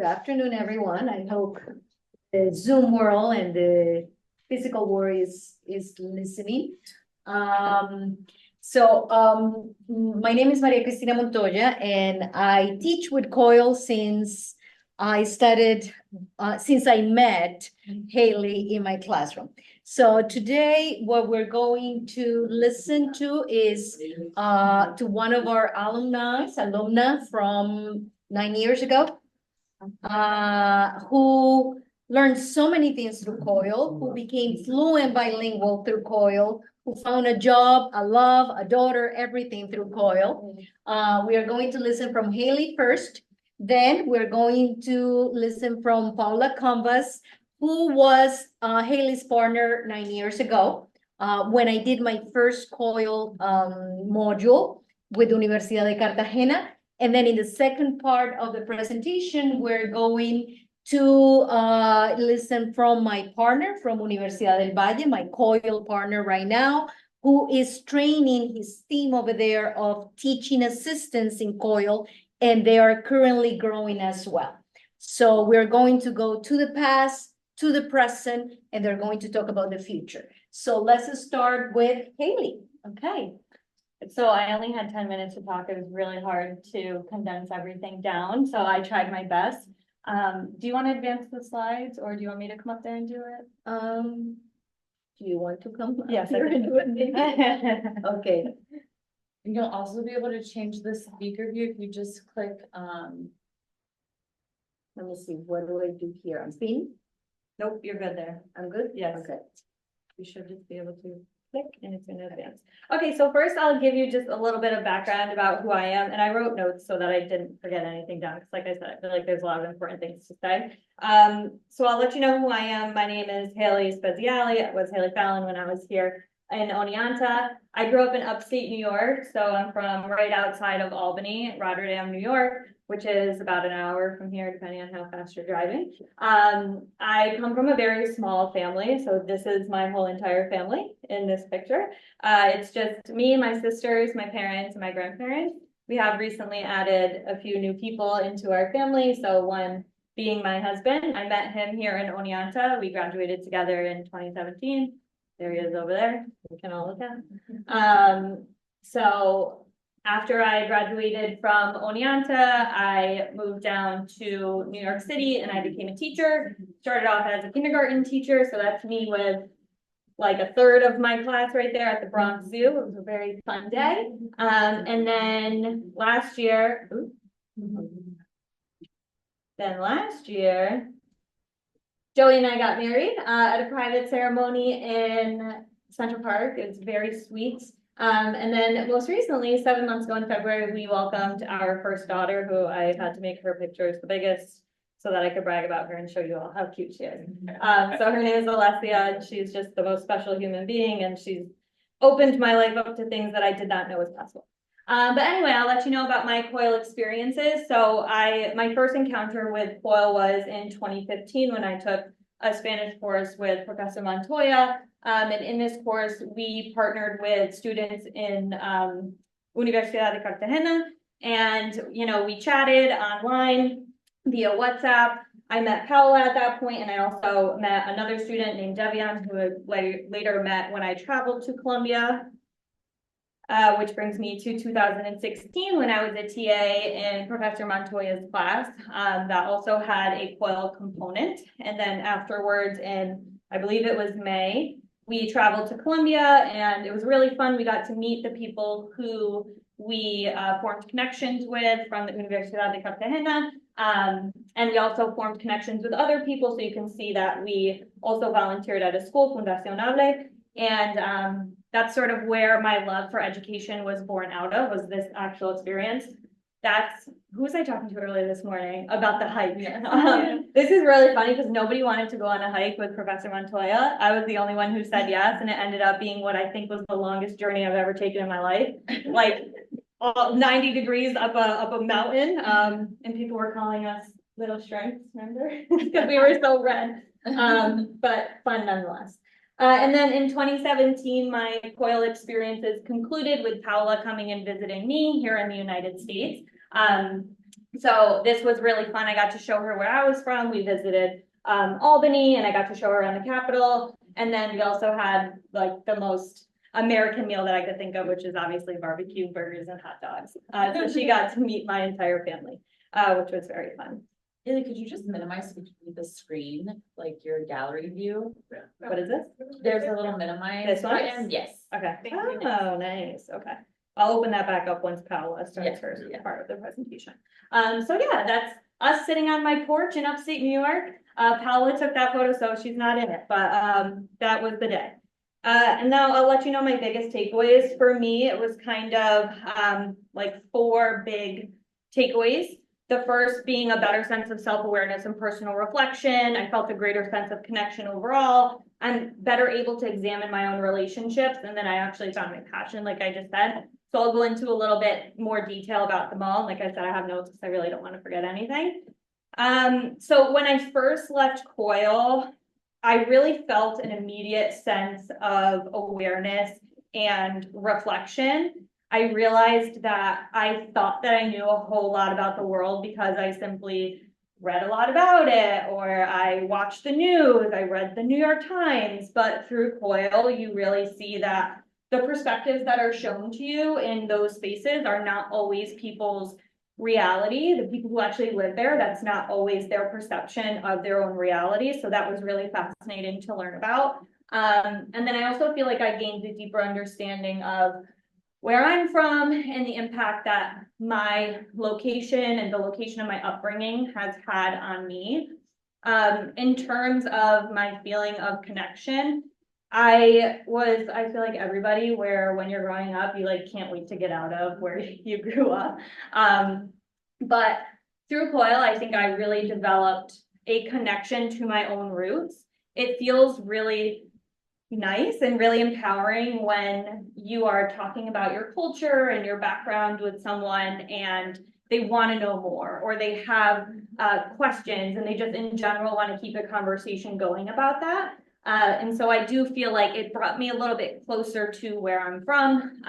Good afternoon, everyone. I hope the Zoom world and the physical world is listening. My name is Maria Cristina Montoya, and I teach with COIL since I met Haley in my classroom. So today, what we're going to listen to is to one of our alumna from 9 years ago, who learned so many things through COIL, who became fluent bilingual through COIL, who found a job, a love, a daughter, everything through COIL. We are going to listen from Haley first. Then we're going to listen from Paula Canvas, who was Haley's partner 9 years ago when I did my first COIL module with Universidad de Cartagena. And then in the second part of the presentation, we're going to listen from my partner from Universidad del Valle, my COIL partner right now, who is training his team over there of teaching assistants in COIL, and they are currently growing as well. So we're going to go to the past, to the present, and they're going to talk about the future. So let's start with Haley. Okay. So I only had 10 minutes to talk. It was really hard to condense everything down. So I tried my best. Do you want to advance the slides, or do you want me to come up there and do it? Do you want to come? Yes, I can do it. Okay. And you'll also be able to change the speaker view if you just click Let me see, what do I do here? I'm spinning? Nope, you're good there. I'm good? Yes. Okay. You should just be able to click and it's in advance. Okay, so first I'll give you just a little bit of background about who I am, and I wrote notes so that I didn't forget anything down, because like I said, I feel like there's a lot of important things to say. So I'll let you know who I am. My name is Haley Speziale. I was Haley Fallon when I was here in Oneonta. I grew up in upstate New York, so I'm from right outside of Albany, Rotterdam, New York, which is about an hour from here, depending on how fast you're driving. I come from a very small family, so this is my whole entire family in this picture. It's just me, my sisters, my parents, and my grandparents. We have recently added a few new people into our family, so one being my husband. I met him here in Oneonta. We graduated together in 2017. There he is over there. We can all look at him. So after I graduated from Oneonta, I moved down to New York City and I became a teacher. Started off as a kindergarten teacher, so that's me with like a third of my class right there at the Bronx Zoo. It was a very fun day. And then last year, Joey and I got married at a private ceremony in Central Park. It was very sweet. And then most recently, 7 months ago in February, we welcomed our first daughter, who I had to make her pictures the biggest so that I could brag about her and show you all how cute she is. So her name is Alessia, and she's just the most special human being, and she's opened my life up to things that I did not know was possible. But anyway, I'll let you know about my COIL experiences. So my first encounter with COIL was in 2015 when I took a Spanish course with Professor Montoya. And in this course, we partnered with students in Universidad de Cartagena, and we chatted online via WhatsApp. I met Paola at that point, and I also met another student named Devian, who I later met when I traveled to Colombia. Which brings me to 2016 when I was a TA in Professor Montoya's class. That also had a COIL component. And then afterwards, in I believe it was May, we traveled to Colombia, and it was really fun. We got to meet the people who we formed connections with from the Universidad de Cartagena. And we also formed connections with other people. So you can see that we also volunteered at a school, Fundacionable. And that's sort of where my love for education was born out of, was this actual experience. Who was I talking to earlier this morning about the hike? This is really funny because nobody wanted to go on a hike with Professor Montoya. I was the only one who said yes, and it ended up being what I think was the longest journey I've ever taken in my life. Like 90 degrees up a mountain, and people were calling us little strengths, remember? Because we were so red, but fun nonetheless. And then in 2017, my COIL experiences concluded with Paola coming and visiting me here in the United States. So this was really fun. I got to show her where I was from. We visited Albany, and I got to show her around the Capitol. And then we also had like the most American meal that I could think of, which is obviously barbecue, burgers, and hot dogs. So she got to meet my entire family, which was very fun. Illy, could you just minimize the screen, like your gallery view? What is this? There's a little minimize This one? button. Yes. Okay. Thank you. Oh, nice. Okay. I'll open that back up once Paola starts her part of the presentation. So yeah, that's us sitting on my porch in upstate New York. Paola took that photo, so she's not in it, but that was the day. And now I'll let you know my biggest takeaways. For me, it was kind of like 4 big takeaways. The first being a better sense of self-awareness and personal reflection. I felt a greater sense of connection overall. I'm better able to examine my own relationships. And then I actually found my passion, like I just said. So I'll go into a little bit more detail about them all. Like I said, I have notes because I really don't want to forget anything. So when I first left COIL, I really felt an immediate sense of awareness and reflection. I realized that I thought that I knew a whole lot about the world because I simply read a lot about it, or I watched the news, I read the New York Times, but through COIL, you really see that the perspectives that are shown to you in those spaces are not always people's reality. The people who actually live there, that's not always their perception of their own reality. So that was really fascinating to learn about. And then I also feel like I gained a deeper understanding of where I'm from and the impact that my location and the location of my upbringing has had on me. In terms of my feeling of connection, I feel like everybody, where when you're growing up, you like can't wait to get out of where you grew up. But through COIL, I think I really developed a connection to my own roots. It feels really nice and really empowering when you are talking about your culture and your background with someone and they want to know more, or they have questions and they just in general want to keep a conversation going about that. And so I do feel like it brought me a little bit closer to where I'm from,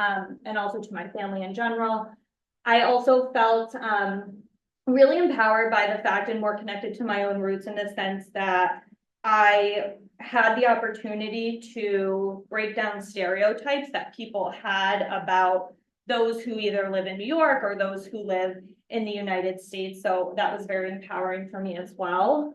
and also to my family in general. I also felt really empowered by the fact and more connected to my own roots in the sense that I had the opportunity to break down stereotypes that people had about those who either live in New York or those who live in the United States. So that was very empowering for me as well.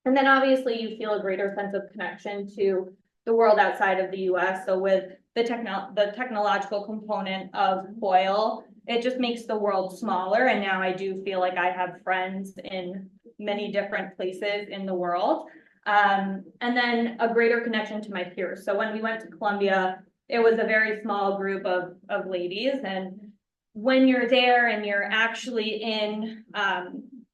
And then obviously you feel a greater sense of connection to the world outside of the US. So with the technological component of COIL, it just makes the world smaller. And now I do feel like I have friends in many different places in the world. And then a greater connection to my peers. So when we went to Colombia, it was a very small group of ladies. And when you're there and you're actually in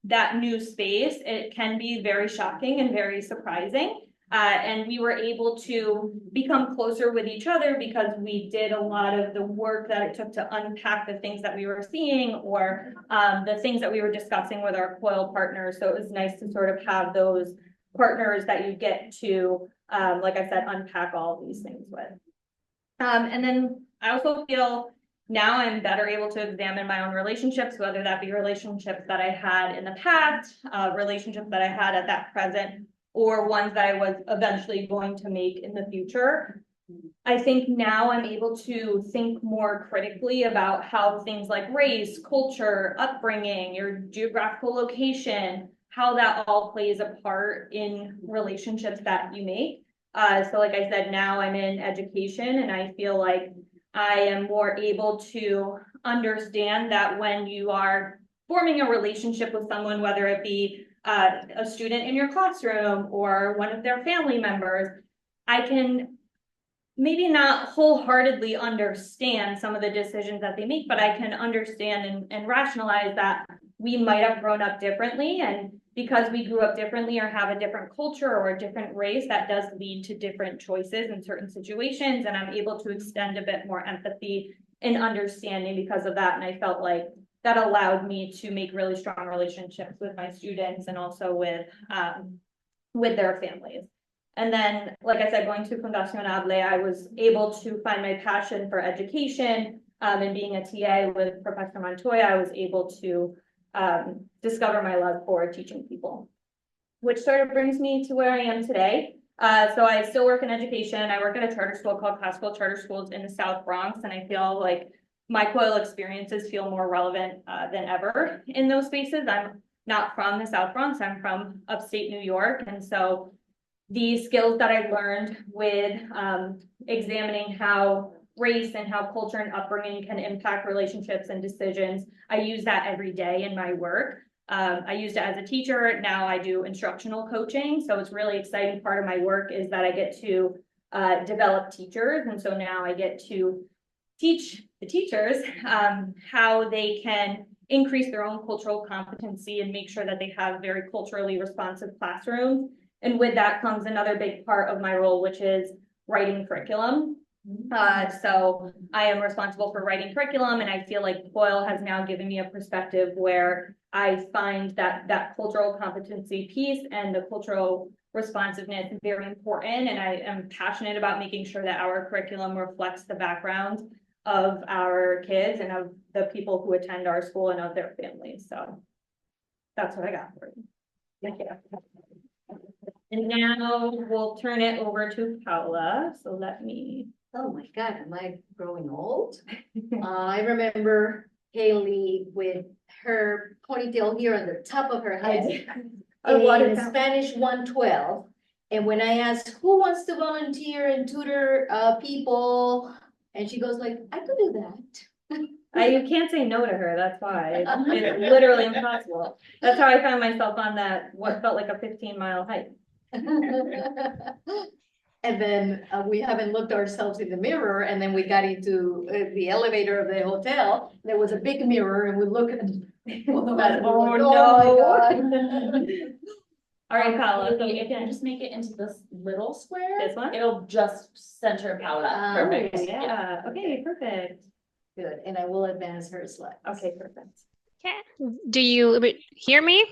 that new space, it can be very shocking and very surprising. And we were able to become closer with each other because we did a lot of the work that it took to unpack the things that we were seeing or the things that we were discussing with our COIL partners. So it was nice to sort of have those partners that you get to, like I said, unpack all of these things with. And then I also feel now I'm better able to examine my own relationships, whether that be relationships that I had in the past, relationships that I had at that present, or ones that I was eventually going to make in the future. I think now I'm able to think more critically about how things like race, culture, upbringing, your geographical location, how that all plays a part in relationships that you make. So like I said, now I'm in education and I feel like I am more able to understand that when you are forming a relationship with someone, whether it be a student in your classroom or one of their family members, I can maybe not wholeheartedly understand some of the decisions that they make, but I can understand and rationalize that we might have grown up differently. And because we grew up differently or have a different culture or a different race, that does lead to different choices in certain situations. And I'm able to extend a bit more empathy and understanding because of that. And I felt like that allowed me to make really strong relationships with my students and also with their families. And then, like I said, going to Fundación Hable, I was able to find my passion for education, and being a TA with Professor Montoya, I was able to discover my love for teaching people, which sort of brings me to where I am today. So I still work in education. I work at a charter school called Classical Charter Schools in the South Bronx, and I feel like my COIL experiences feel more relevant than ever in those spaces. I'm not from the South Bronx, I'm from upstate New York, and so the skills that I've learned with examining how race and how culture and upbringing can impact relationships and decisions, I use that every day in my work. I used it as a teacher. Now I do instructional coaching. So it's really exciting part of my work is that I get to develop teachers. And so now I get to teach the teachers how they can increase their own cultural competency and make sure that they have very culturally responsive classrooms. And with that comes another big part of my role, which is writing curriculum. So I am responsible for writing curriculum, and I feel like COIL has now given me a perspective where I find that cultural competency piece and the cultural responsiveness very important, and I am passionate about making sure that our curriculum reflects the background of our kids and of the people who attend our school and of their families. So that's what I got for you. Thank you. And now we'll turn it over to Paula. So let me. Oh my God, am I growing old? I remember Haley with her ponytail here on the top of her head. In Spanish 112. And when I asked who wants to volunteer and tutor people, and she goes like, I could do that. You can't say no to her, that's why. It's literally impossible. That's how I found myself on that, what felt like a 15-mile hike. And then we haven't looked ourselves in the mirror, and then we got into the elevator of the hotel. There was a big mirror, and we look at oh no. All right, Paula. If you can just make it into this little square, This one? it'll just center Paula. Perfect. Yeah. Okay, perfect. Good, and I will advance her slide. Okay, perfect. Okay. Do you hear me?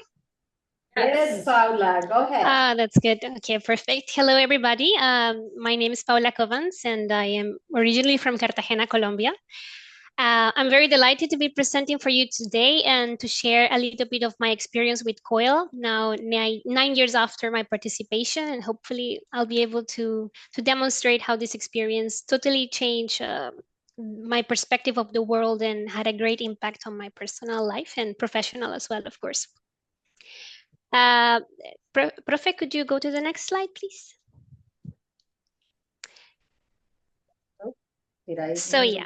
Yes, Paula, go ahead. That's good. Okay, perfect. Hello, everybody. My name is Paula Covans, and I am originally from Cartagena, Colombia. I'm very delighted to be presenting for you today and to share a little bit of my experience with COIL, now 9 years after my participation, and hopefully I'll be able to demonstrate how this experience totally changed my perspective of the world and had a great impact on my personal life and professional as well, of course. Profe, could you go to the next slide, please? So yeah.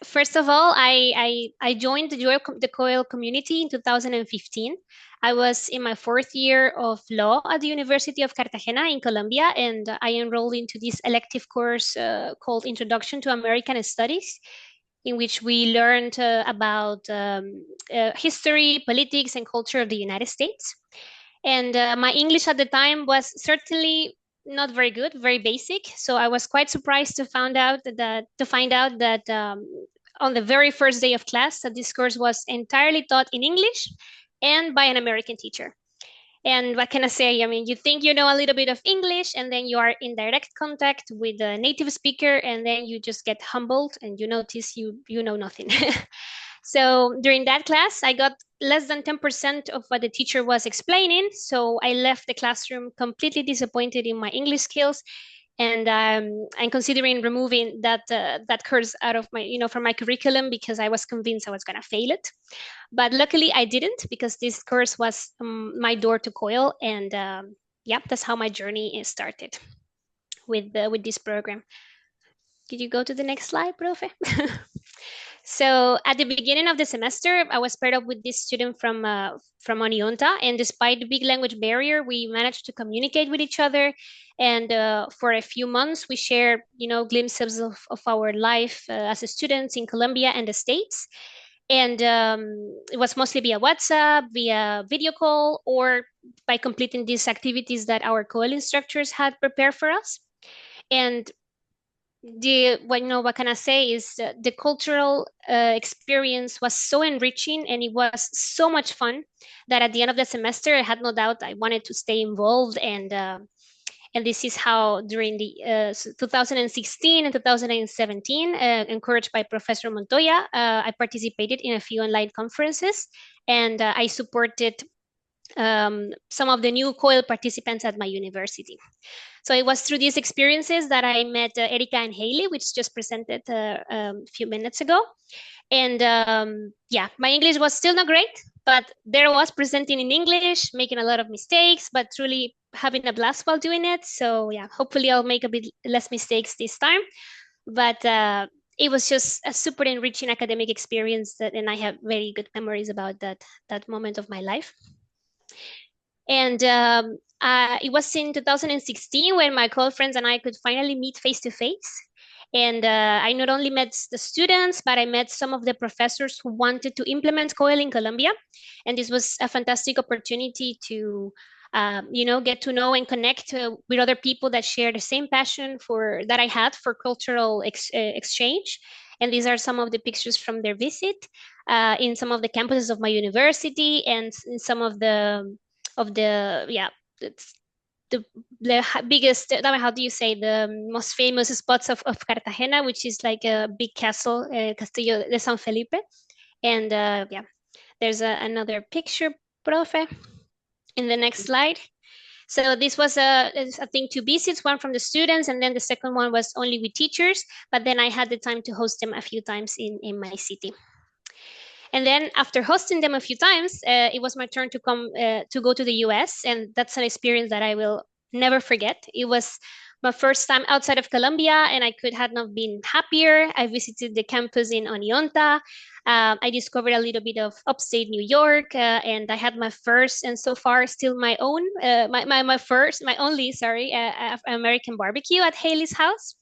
First of all, I joined the COIL community in 2015. I was in my 4th year of law at the University of Cartagena in Colombia, and I enrolled into this elective course called Introduction to American Studies, in which we learned about history, politics, and culture of the United States. And my English at the time was certainly not very good, very basic. So I was quite surprised to find out that on the very first day of class, that this course was entirely taught in English and by an American teacher. And what can I say? I mean, you think you know a little bit of English, and then you are in direct contact with a native speaker, and then you just get humbled and you notice you know nothing. So during that class, I got less than 10% of what the teacher was explaining. So I left the classroom completely disappointed in my English skills. And I'm considering removing that course out of my, from my curriculum, because I was convinced I was going to fail it. But luckily I didn't, because this course was my door to COIL. And yeah, that's how my journey started with this program. Could you go to the next slide, Profe? So at the beginning of the semester, I was paired up with this student from Onionta, and despite the big language barrier, we managed to communicate with each other. And for a few months, we shared, glimpses of our life as students in Colombia and the States. And it was mostly via WhatsApp, via video call, or by completing these activities that our COIL instructors had prepared for us. And what can I say is the cultural experience was so enriching, and it was so much fun that at the end of the semester, I had no doubt I wanted to stay involved and And this is how during the 2016 and 2017, encouraged by Professor Montoya, I participated in a few online conferences, and I supported some of the new COIL participants at my university. So it was through these experiences that I met Erika and Haley, which just presented a few minutes ago. And yeah, my English was still not great, but there I was presenting in English, making a lot of mistakes, but truly having a blast while doing it. So yeah, hopefully I'll make a bit less mistakes this time. But it was just a super enriching academic experience and I have very good memories about that moment of my life. And it was in 2016 when my COIL friends and I could finally meet face to face. And I not only met the students, but I met some of the professors who wanted to implement COIL in Colombia. And this was a fantastic opportunity to, get to know and connect with other people that share the same passion that I had for cultural exchange. And these are some of the pictures from their visit in some of the campuses of my university and in some of the it's the biggest, how do you say, the most famous spots of Cartagena, which is like a big castle, Castillo de San Felipe. And yeah, there's another picture, profe, in the next slide. So this was I think 2 visits, one from the students, and then the second one was only with teachers, but then I had the time to host them a few times in my city. And then after hosting them a few times, it was my turn to go to the US. And that's an experience that I will never forget. It was my first time outside of Colombia, and I could have not been happier. I visited the campus in Oneonta. I discovered a little bit of upstate New York, and I had my first, and so far still my own, my only, American barbecue at Haley's house.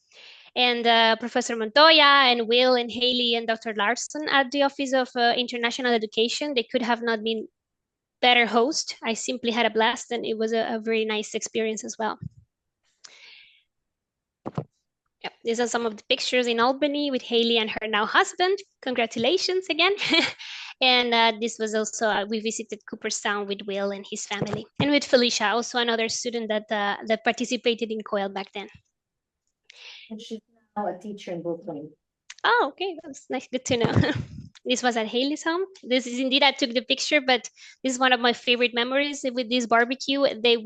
And Professor Montoya and Will and Haley and Dr. Larson at the Office of International Education, they could have not been better host. I simply had a blast, and it was a very nice experience as well. Yep, these are some of the pictures in Albany with Haley and her now husband. Congratulations again. And this was also, we visited Cooperstown with Will and his family, and with Felicia, also another student that participated in COIL back then. And she's now a teacher in Brooklyn. Oh, okay, that's nice, good to know. This was at Haley's home. This is indeed, I took the picture, but this is one of my favorite memories with this barbecue. They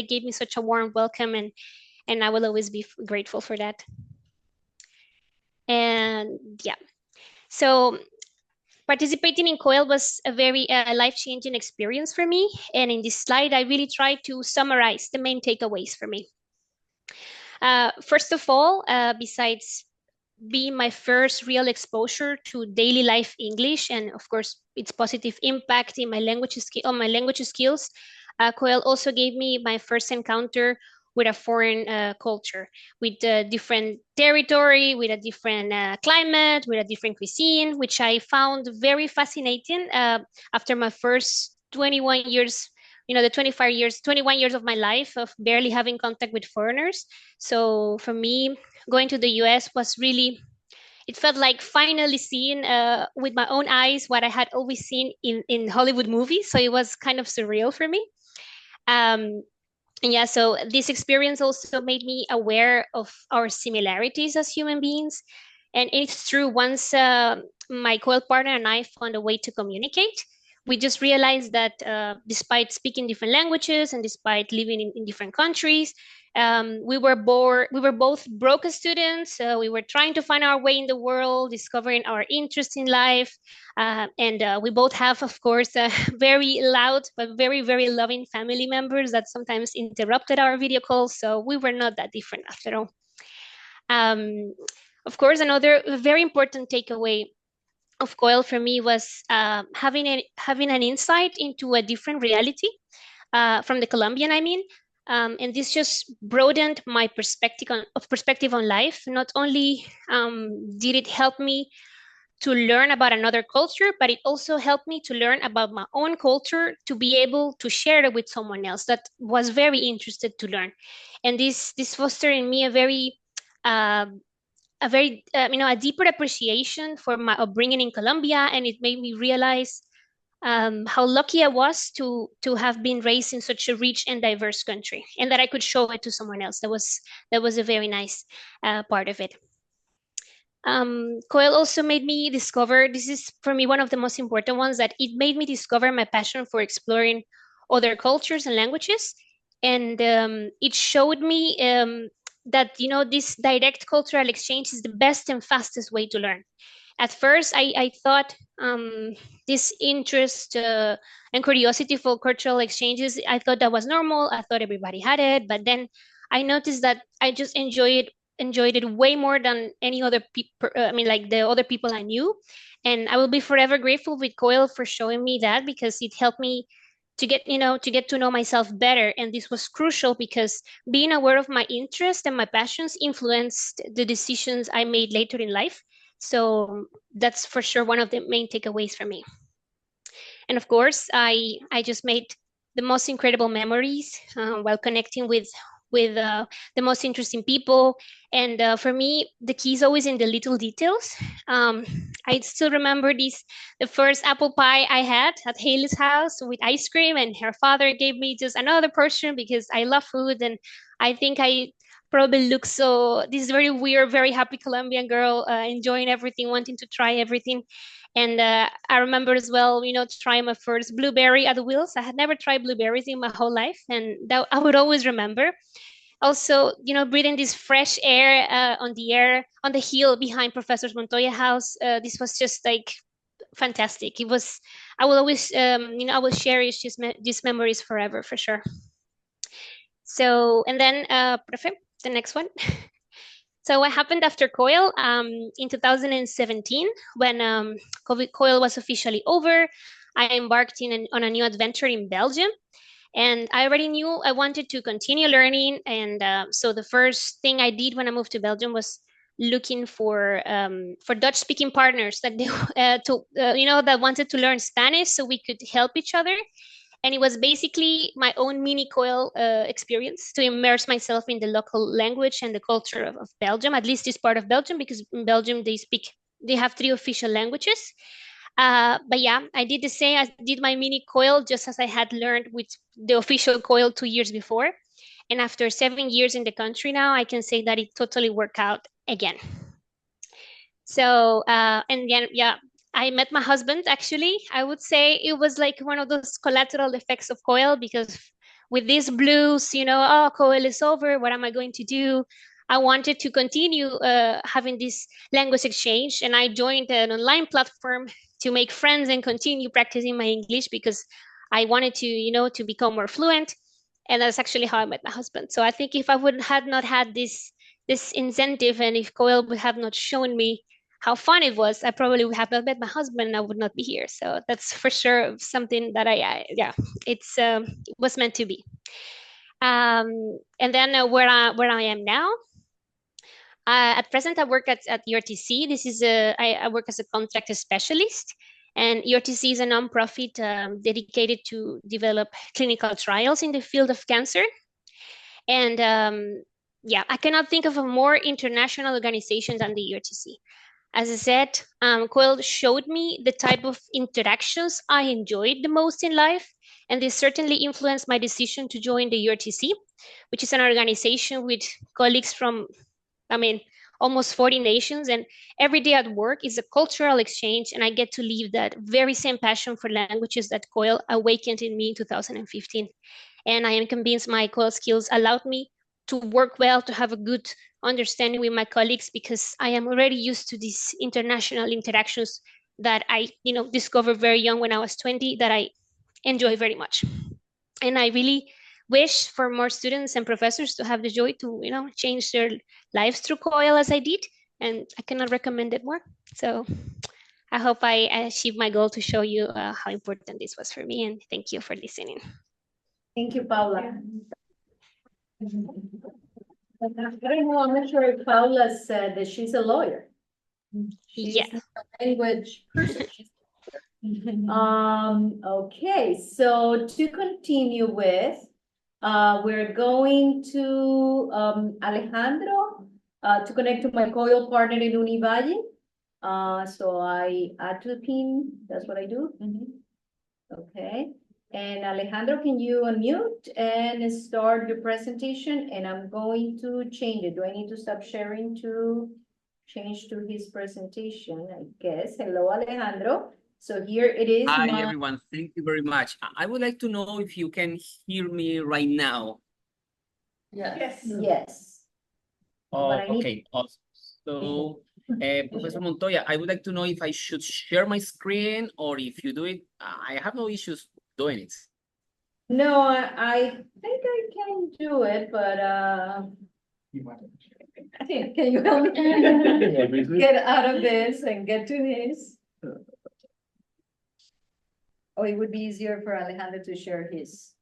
gave me such a warm welcome, and I will always be grateful for that. And yeah, so participating in COIL was a very life-changing experience for me. And in this slide, I really try to summarize the main takeaways for me. First of all, besides being my first real exposure to daily life English, and of course its positive impact in my language skills, COIL also gave me my first encounter with a foreign culture, with a different territory, with a different climate, with a different cuisine, which I found very fascinating after my first 21 years, the 21 years of my life of barely having contact with foreigners. So for me, going to the US was really, it felt like finally seeing with my own eyes what I had always seen in Hollywood movies. So it was kind of surreal for me. And yeah, so this experience also made me aware of our similarities as human beings. And it's true, once my COIL partner and I found a way to communicate, we just realized that despite speaking different languages and despite living in different countries, we were both broke students. We were trying to find our way in the world, discovering our interest in life. And we both have, of course, very loud but very, very loving family members that sometimes interrupted our video calls. So we were not that different after all. Of course, another very important takeaway of COIL for me was having an insight into a different reality from the Colombian, I mean. And this just broadened my perspective on life. Not only did it help me to learn about another culture, but it also helped me to learn about my own culture, to be able to share it with someone else that was very interested to learn. And this fostered in me a deeper appreciation for my upbringing in Colombia, and it made me realize how lucky I was to have been raised in such a rich and diverse country, and that I could show it to someone else. That was a very nice part of it. COIL also made me discover, this is for me one of the most important ones, that it made me discover my passion for exploring other cultures and languages. And it showed me that, this direct cultural exchange is the best and fastest way to learn. At first, I thought this interest and curiosity for cultural exchanges, I thought that was normal. I thought everybody had it, but then I noticed that I just enjoyed it way more than any other people. I mean, like the other people I knew, and I will be forever grateful with COIL for showing me that, because it helped me to get to know myself better. And this was crucial because being aware of my interests and my passions influenced the decisions I made later in life. So that's for sure one of the main takeaways for me. And of course, I just made the most incredible memories while connecting with the most interesting people. And for me, the key is always in the little details. I still remember the first apple pie I had at Haley's house with ice cream, and her father gave me just another portion because I love food. And I think I probably look this very weird, very happy Colombian girl, enjoying everything, wanting to try everything. And I remember as well, trying my first blueberry at the wheels. I had never tried blueberries in my whole life, and that I would always remember. Also, breathing this fresh air on the hill behind Professor Montoya house. This was just like fantastic. I will always, I will cherish these memories forever, for sure. So, and then, Profe, the next one. So what happened after COIL in 2017, when COIL was officially over, I embarked on a new adventure in Belgium. And I already knew I wanted to continue learning. And so the first thing I did when I moved to Belgium was looking for Dutch-speaking partners that that wanted to learn Spanish, so we could help each other. And it was basically my own mini COIL experience to immerse myself in the local language and the culture of Belgium, at least this part of Belgium, because in Belgium they have 3 official languages. But yeah, I did the same. I did my mini COIL just as I had learned with the official COIL 2 years before. And after 7 years in the country now, I can say that it totally worked out again. So, and then, yeah, I met my husband, actually. I would say it was like one of those collateral effects of COIL, because with these blues, oh, COIL is over, what am I going to do? I wanted to continue having this language exchange, and I joined an online platform to make friends and continue practicing my English, because I wanted to, to become more fluent. And that's actually how I met my husband. So I think if I had not had this incentive, and if COIL would have not shown me how fun it was, I probably would have not met my husband and I would not be here. So that's for sure something that it was meant to be. And then where I am now. At present, I work at ERTC. I work as a contract specialist, and ERTC is a nonprofit dedicated to develop clinical trials in the field of cancer. And I cannot think of a more international organization than the ERTC. As I said, COIL showed me the type of interactions I enjoyed the most in life, and this certainly influenced my decision to join the ERTC, which is an organization with colleagues from, almost 40 nations, and every day at work is a cultural exchange, and I get to live that very same passion for languages that COIL awakened in me in 2015. And I am convinced my COIL skills allowed me to work well, to have a good understanding with my colleagues, because I am already used to these international interactions that I, discovered very young when I was 20, that I enjoy very much. And I really wish for more students and professors to have the joy to, change their lives through COIL as I did. And I cannot recommend it more. So I hope I achieved my goal to show you how important this was for me. And thank you for listening. Thank you, Paula. I don't know, I'm not sure if Paula said that she's a lawyer. She's Yeah. not a language person. Okay, so to continue with, we're going to Alejandro to connect to my COIL partner in Univalle. So I add to the pin, that's what I do. Okay, and Alejandro, can you unmute and start your presentation? And I'm going to change it. Do I need to stop sharing to change to his presentation? I guess. Hello, Alejandro. So here it is. Hi, everyone. Thank you very much. I would like to know if you can hear me right now. Yes. Yes. Oh, But I need- okay, awesome. So, Professor Montoya, I would like to know if I should share my screen or if you do it. I have no issues doing it. No, I think I can do it, but can you help me get out of this and get to his? Oh, it would be easier for Alejandro to share his.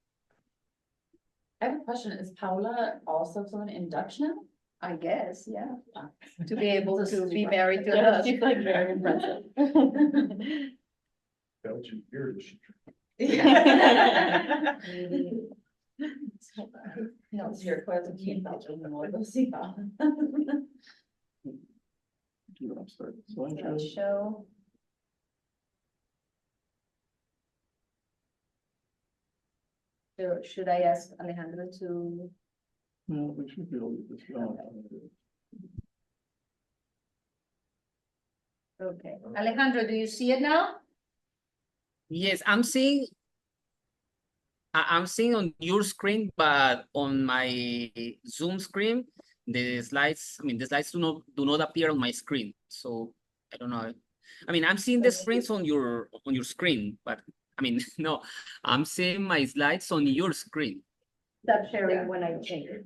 I have a question. Is Paula also fluent in Dutch now? I guess, yeah, Ah. to be able That's to be super. married to Yeah, us. she's like very impressive. Belgian Irish. No, It's your question. You can Belgium and we'll go see Paula. show. So should I ask Alejandro to? No, we should be able to just go. Okay, Alejandro, do you see it now? Yes, I'm seeing on your screen, but on my Zoom screen, the slides do not appear on my screen. So I don't know. I mean, I'm seeing the screens on your screen, but I mean, no, I'm seeing my slides on your screen. Stop sharing when I change it.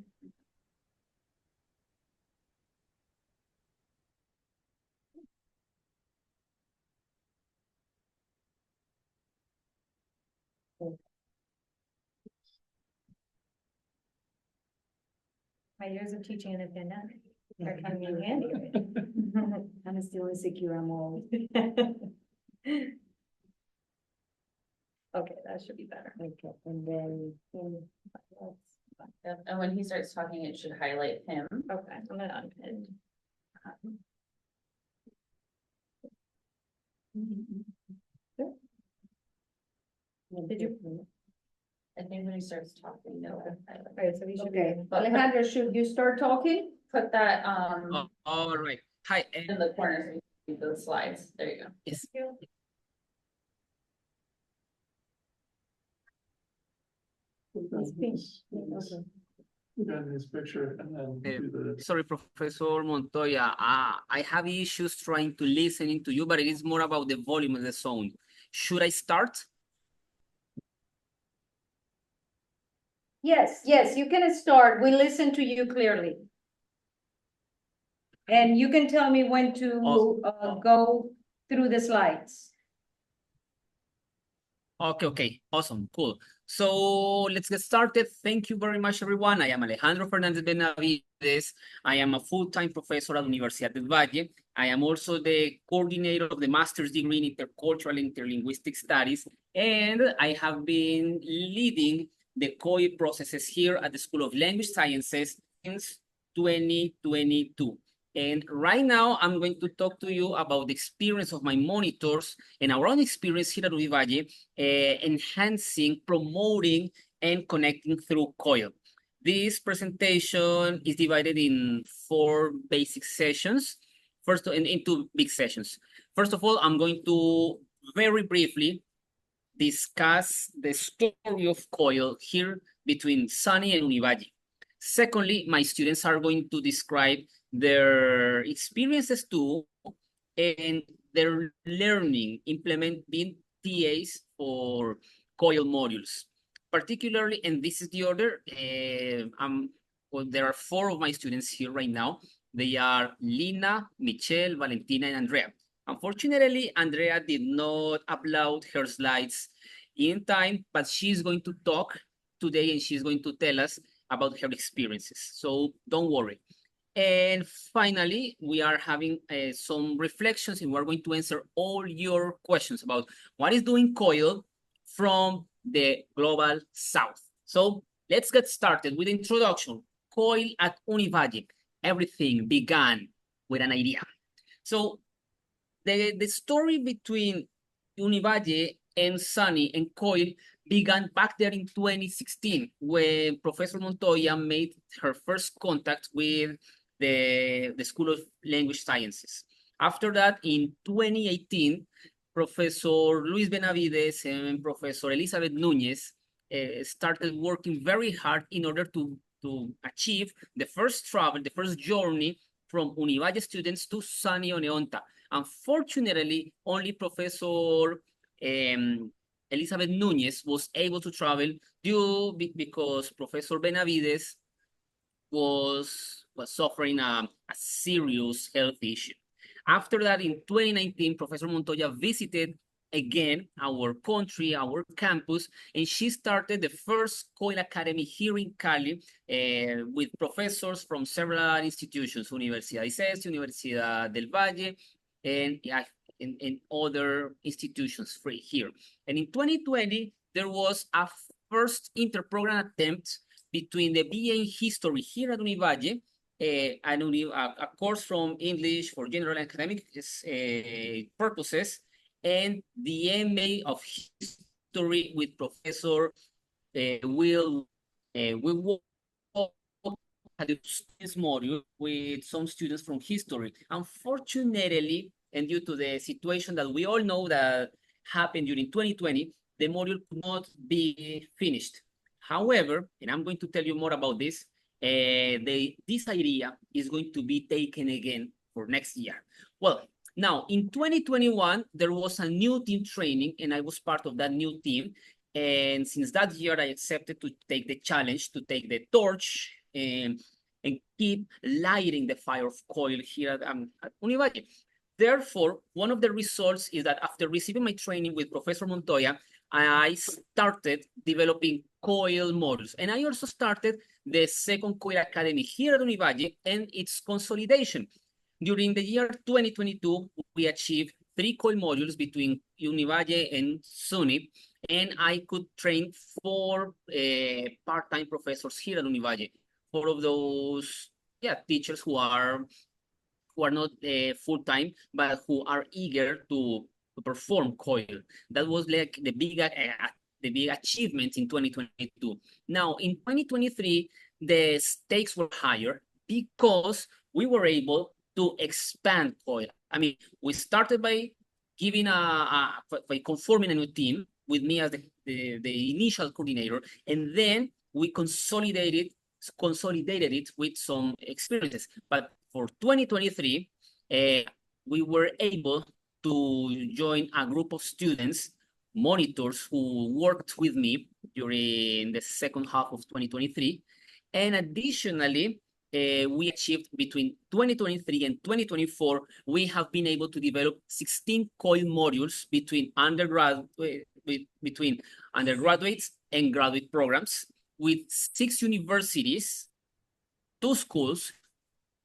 My years of teaching in the pandemic are coming in handy. I'm still insecure, I'm old. Okay, that should be better. Okay, and then. Yep, and when he starts talking, it should highlight him. Okay, I'm gonna unpin. Did you? I think when he starts talking, no. Right, so we should. Okay, Alejandro, should you start talking? Put that, Oh, all right. Hi. in the corner, so you can see those slides. There you go. Yes. Got his picture and then do the. Sorry, Professor Montoya. I have issues trying to listen to you, but it is more about the volume of the sound. Should I start? Yes, yes, you can start. We listen to you clearly. And you can tell me when to go through the slides. Okay, awesome, cool. So let's get started. Thank you very much, everyone. I am Alejandro Fernandez Benavides. I am a full-time professor at Universidad del Valle. I am also the coordinator of the master's degree in intercultural and interlinguistic studies, and I have been leading the COIL processes here at the School of Language Sciences since 2022. And right now, I'm going to talk to you about the experience of my monitors and our own experience here at Valle, enhancing, promoting, and connecting through COIL. This presentation is divided in 4 basic sessions, in 2 big sessions. First of all, I'm going to very briefly discuss the story of COIL here between SUNY and Univalle. Secondly, my students are going to describe their experiences too and their learning implementing TAs for COIL modules. Particularly, and this is the order, well, there are 4 of my students here right now. They are Lina, Michelle, Valentina, and Andrea. Unfortunately, Andrea did not upload her slides in time, but she's going to talk today and she's going to tell us about her experiences. So don't worry. And finally, we are having some reflections and we're going to answer all your questions about what is doing COIL from the global south. So let's get started with introduction. COIL at Univalle. Everything began with an idea. So the story between Univalle and SUNY and COIL began back there in 2016 when Professor Montoya made her first contact with the School of Language Sciences. After that, in 2018, Professor Luis Benavides and Professor Elizabeth Núñez started working very hard in order to achieve the first travel, the first journey from Univalle students to SUNY Oneonta. Unfortunately, only Professor Elizabeth Núñez was able to travel because Professor Benavides was suffering a serious health issue. After that, in 2019, Professor Montoya visited again our country, our campus, and she started the first COIL Academy here in Cali with professors from several institutions, Universidad ICES, Universidad del Valle, and other institutions free here. And in 2020, there was a first interprogram attempt between the BA in History here at Univalle, a course from English for general academic purposes, and the MA of History with Professor Will had this module with some students from history. Unfortunately, and due to the situation that we all know that happened during 2020, the module could not be finished. However, and I'm going to tell you more about this, this idea is going to be taken again for next year. Well, now in 2021, there was a new team training and I was part of that new team. And since that year, I accepted to take the challenge to take the torch and keep lighting the fire of COIL here at Univalle. Therefore, one of the results is that after receiving my training with Professor Montoya, I started developing COIL modules. And I also started the second COIL Academy here at Univalle and its consolidation. During the year 2022, we achieved 3 COIL modules between Univalle and SUNY, and I could train 4 part-time professors here at Univalle. 4 of those teachers who are not full-time, but who are eager to perform COIL. That was like the big achievement in 2022. Now, in 2023, the stakes were higher because we were able to expand COIL. I mean, we started by giving by conforming a new team with me as the initial coordinator, and then we consolidated it with some experiences. But for 2023, we were able to join a group of students, monitors who worked with me during the second half of 2023. And additionally, we achieved between 2023 and 2024, we have been able to develop 16 COIL modules between undergraduates and graduate programs with 6 universities, 2 schools,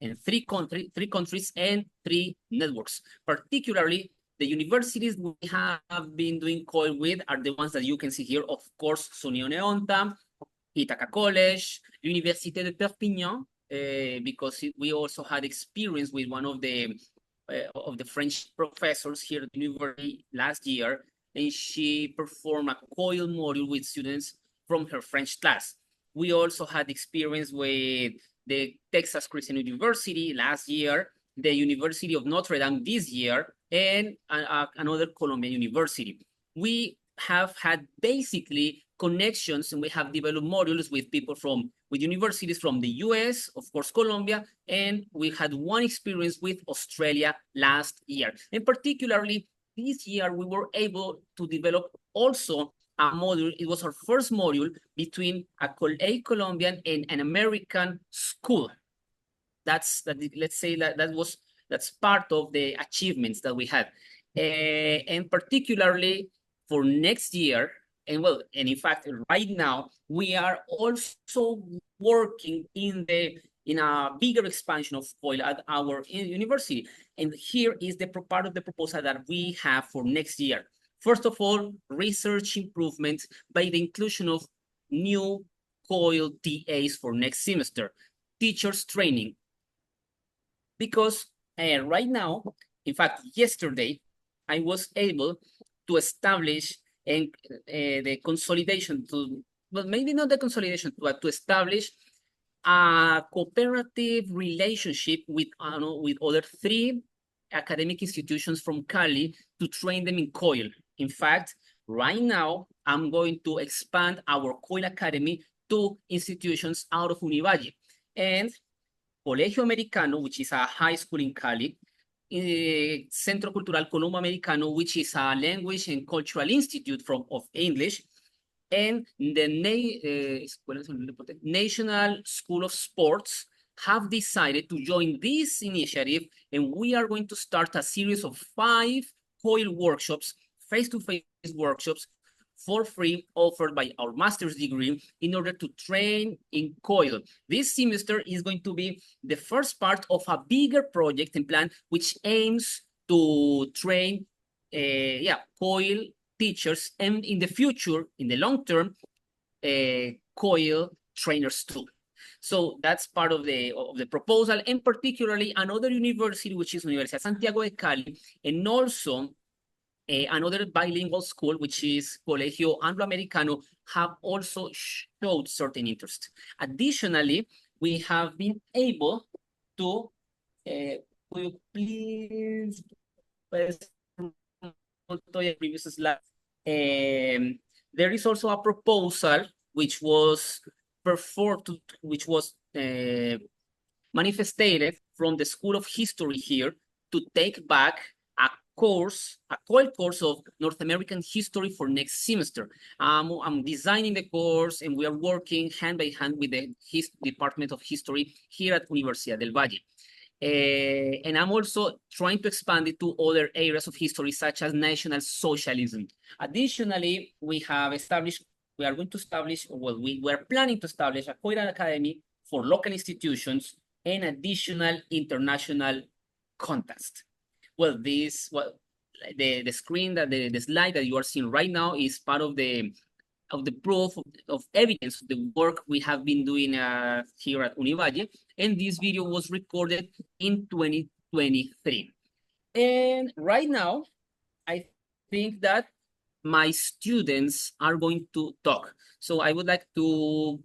and 3 countries and 3 networks. Particularly, the universities we have been doing COIL with are the ones that you can see here. Of course, SUNY Oneonta, Ithaca College, Université de Perpignan, because we also had experience with one of the French professors here at the university last year, and she performed a COIL module with students from her French class. We also had experience with the Texas Christian University last year, the University of Notre Dame this year, and another Colombian university. We have had basically connections, and we have developed modules with people with universities from the US, of course, Colombia, and we had one experience with Australia last year. And particularly this year, we were able to develop also a module. It was our first module between a Colombian and an American school. That's part of the achievements that we had. And particularly for next year, and in fact, right now, we are also working in a bigger expansion of COIL at our university. And here is the part of the proposal that we have for next year. First of all, research improvements by the inclusion of new COIL TAs for next semester, teachers training. Because right now, in fact, yesterday, I was able to establish and the consolidation to, well, maybe not the consolidation, but to establish a cooperative relationship with other 3 academic institutions from Cali to train them in COIL. In fact, right now, I'm going to expand our COIL Academy to institutions out of Univalle. And Colegio Americano, which is a high school in Cali, Centro Cultural Colombo Americano, which is a language and cultural institute of English, and the National School of Sports have decided to join this initiative, and we are going to start a series of 5 COIL workshops, face-to-face workshops, for free, offered by our master's degree in order to train in COIL. This semester is going to be the first part of a bigger project and plan, which aims to train COIL teachers, and in the future, in the long term, COIL trainers too. So that's part of the proposal, and particularly another university, which is Universidad Santiago de Cali, and also another bilingual school, which is Colegio Anglo-Americano, have also showed certain interest. Additionally, we have been able to, will you please, previous slide. There is also a proposal which was manifested from the School of History here to take back a COIL course of North American history for next semester. I'm designing the course, and we are working hand by hand with the Department of History here at Universidad del Valle. And I'm also trying to expand it to other areas of history, such as National Socialism. Additionally, we are planning to establish a COIL Academy for local institutions and additional international contacts. Well, the screen, the slide that you are seeing right now is part of the proof of evidence of the work we have been doing here at Univalle, and this video was recorded in 2023. And right now, I think that my students are going to talk. So I would like to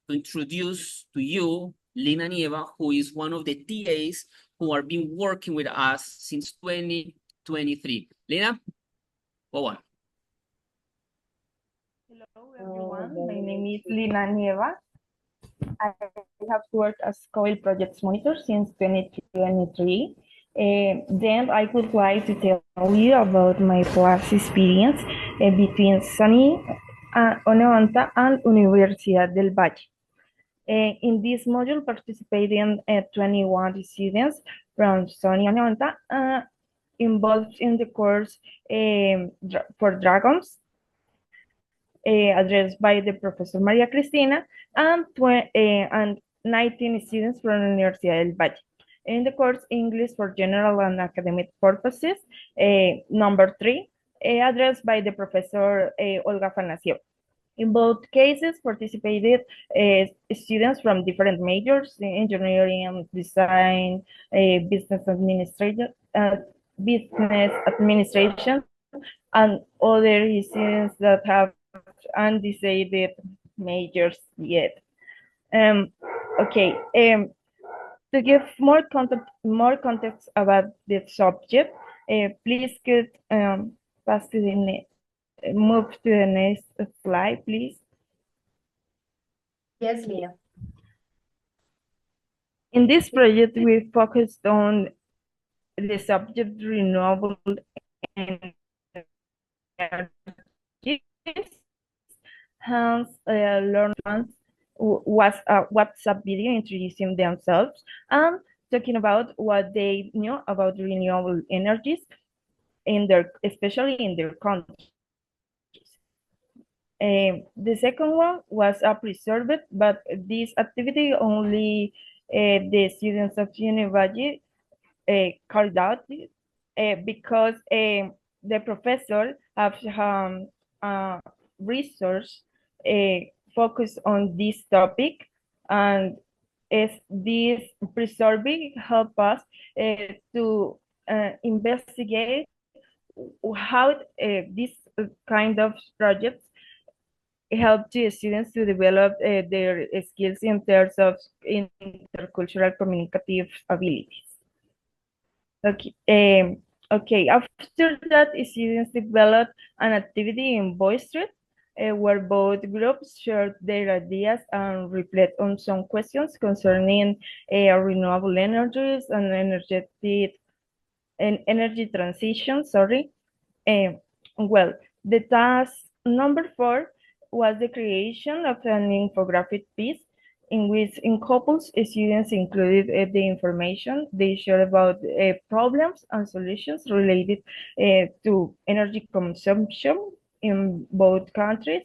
introduce to you Lina Nieva, who is one of the TAs who have been working with us since 2023. Lina, go on. Hello everyone, my name is Lina Nieva. I have worked as COIL Projects Monitor since 2023. Then I would like to tell you about my past experience between SUNY, Oneonta, and Universidad del Valle. In this module participating 21 students from SUNY Oneonta involved in the course for Dragons, addressed by the Professor Maria Cristina, and 19 students from Universidad del Valle. In the course English for General and Academic Purposes, number 3, addressed by the Professor Olga Fanasio. In both cases, participated students from different majors: engineering, design, business administration, and other students that have undecided majors yet. To give more context about the subject, please could pass to the move to the next slide, please. Yes, Lina. In this project, we focused on the subject renewable energies. Hence, learners was a WhatsApp video introducing themselves and talking about what they knew about renewable energies especially in their countries. The second one was a preserved, but this activity only the students of University carried out because the professor have research focus on this topic, and this preserving help us to investigate how this kind of projects help the students to develop their skills in terms of intercultural communicative abilities. Okay, okay. After that, students developed an activity in Voice Street, where both groups shared their ideas and reflect on some questions concerning renewable energies and energy transition. Sorry. Well, the task number 4 was the creation of an infographic piece in which in couples students included the information they shared about problems and solutions related to energy consumption in both countries.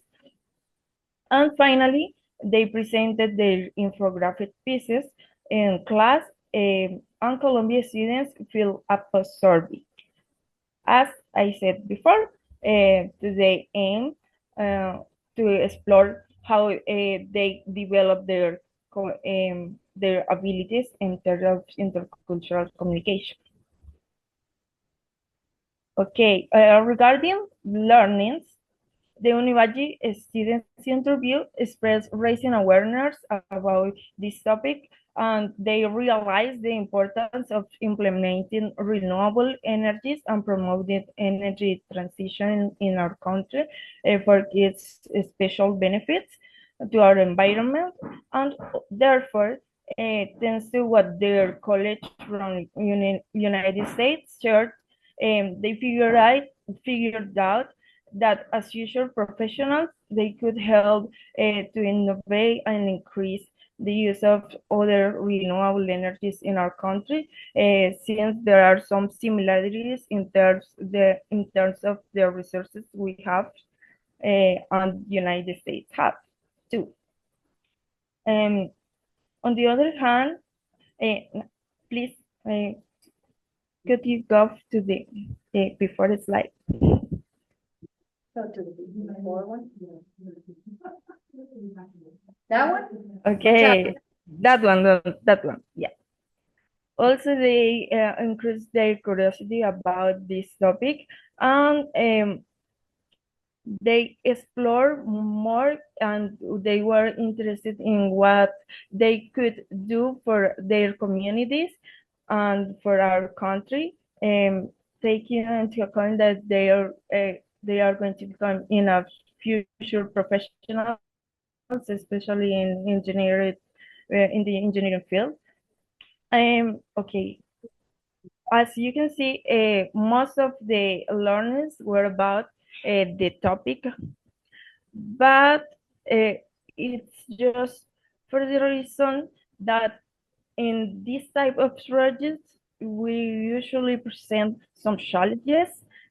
And finally, they presented their infographic pieces in class, and Colombia students filled up a survey. As I said before, they aim to explore how they develop their abilities in terms of intercultural communication. Okay, regarding learnings, the Univalle students interview expressed raising awareness about this topic, and they realized the importance of implementing renewable energies and promoting energy transition in our country for its special benefits to our environment, and therefore, thanks to what their college from United States shared, they figured out that as usual professionals, they could help to innovate and increase the use of other renewable energies in our country, since there are some similarities in terms of the resources we have and the United States have too. On the other hand, please could you go to the before the slide? Go to the before one. That one? Okay, that one, yeah. Also, they increased their curiosity about this topic, and they explore more, and they were interested in what they could do for their communities and for our country, taking into account that they are going to become in a future professionals, especially in engineering, in the engineering field. Okay, as you can see, most of the learners were about the topic, but it's just for the reason that in this type of projects, we usually present some challenges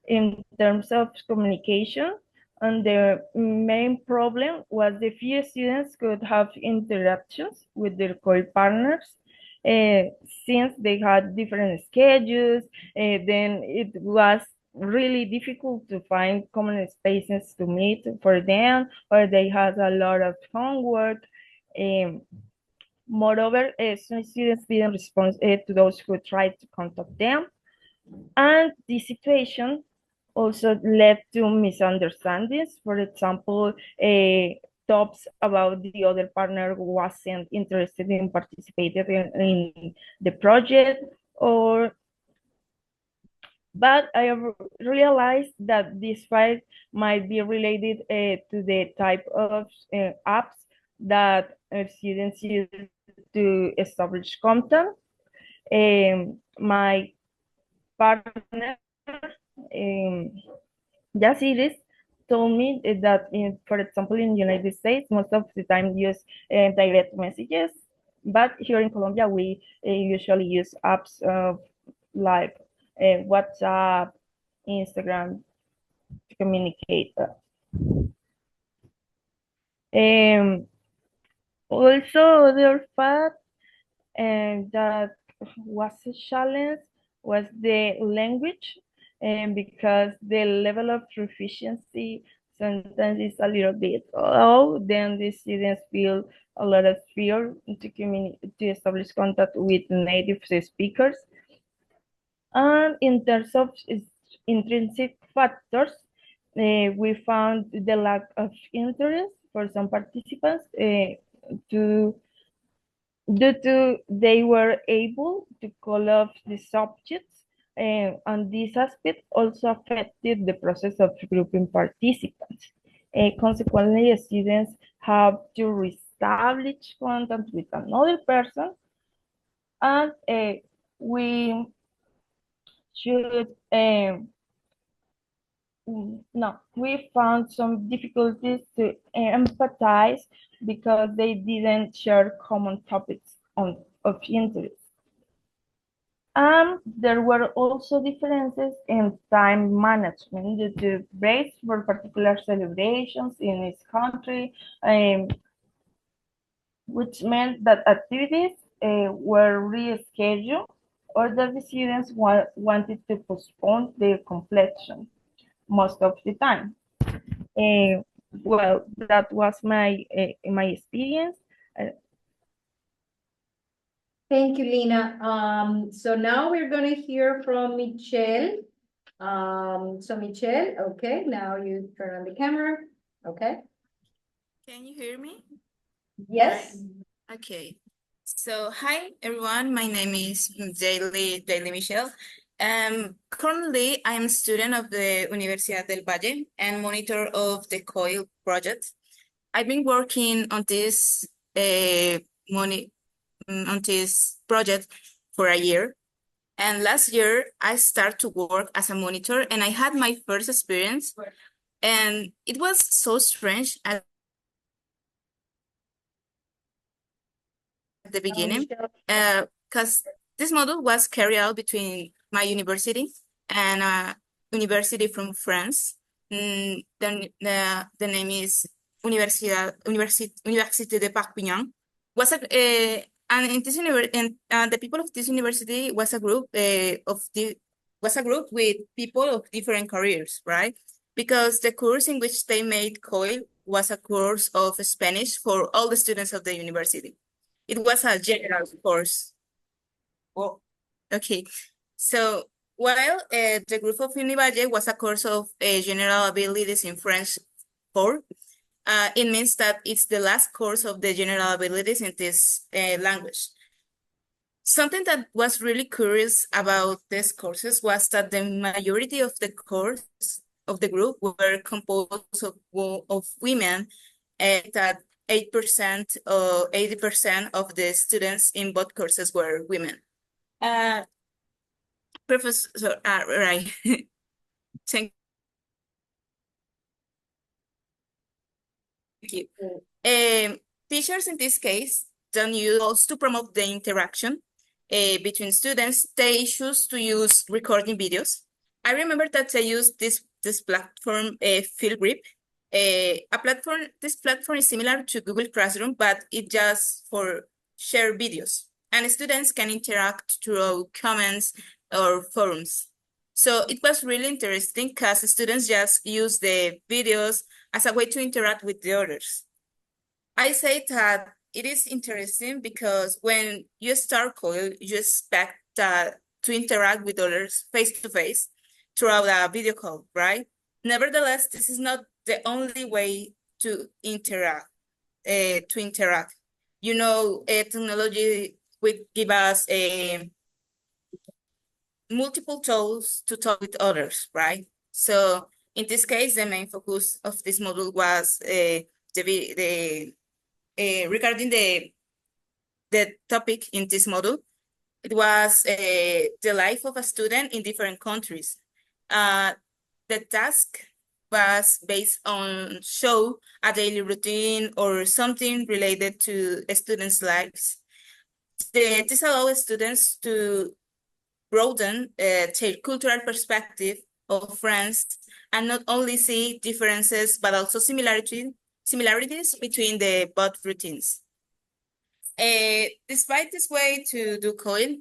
in terms of communication, and the main problem was the few students could have interactions with their COIL partners, since they had different schedules. Then it was really difficult to find common spaces to meet for them, or they had a lot of homework. Moreover, some students didn't respond to those who tried to contact them, and this situation also led to misunderstandings. For example, talks about the other partner who wasn't interested in participating in the project, but I realized that this fight might be related to the type of apps that students use to establish content. My partner, Yasiris, told me that, for example, in the United States, most of the time use direct messages, but here in Colombia, we usually use apps like WhatsApp, Instagram to communicate. Also, other fact that was a challenge was the language, because the level of proficiency sometimes is a little bit low. Then the students feel a lot of fear to establish contact with native speakers. And in terms of intrinsic factors, We found the lack of interest for some participants due to they were able to call off the subjects, and this aspect also affected the process of grouping participants. Consequently, students have to reestablish contact with another person, and we should no, we found some difficulties to empathize because they didn't share common topics of interest. There were also differences in time management due to breaks for particular celebrations in each country, which meant that activities were rescheduled or that the students wanted to postpone their completion most of the time. Well, that was my experience. Thank you, Lina. So now we're gonna hear from Michelle. So Michelle, okay, now you turn on the camera, okay? Can you hear me? Yes, Okay. So hi everyone, my name is Daily Michelle. Currently I am a student of the Universidad del Valle and monitor of the COIL project. I've been working on this project for a year. And last year I started to work as a monitor and I had my first experience and it was so strange at the beginning because this model was carried out between my university and a university from France. The name is Université de Perpignan. And in this the people of this university was a group with people of different careers, right? Because the course in which they made COIL was a course of Spanish for all the students of the university. It was a general course. Oh, okay. So while the group of Univalle was a course of general abilities in French 4, it means that it's the last course of the general abilities in this language. Something that was really curious about these courses was that the majority of the course of the group were composed of women, that 8% or 80% of the students in both courses were women. Professor, right. Thank you. Teachers in this case don't use to promote the interaction between students. They choose to use recording videos. I remember that they use this platform, Fieldgrip. This platform is similar to Google Classroom, but it just for share videos. And students can interact through comments or forums. So it was really interesting because students just use the videos as a way to interact with the others. I say that it is interesting because when you start COIL, you expect to interact with others face-to-face throughout a video call, right? Nevertheless, this is not the only way to interact. You know, technology will give us multiple tools to talk with others, right? So in this case, the main focus of this module was regarding the topic in this module. It was the life of a student in different countries. The task was based on show a daily routine or something related to students' lives. This allows students to broaden their cultural perspective of France and not only see differences, but also similarities between the both routines. Despite this way to do COIL,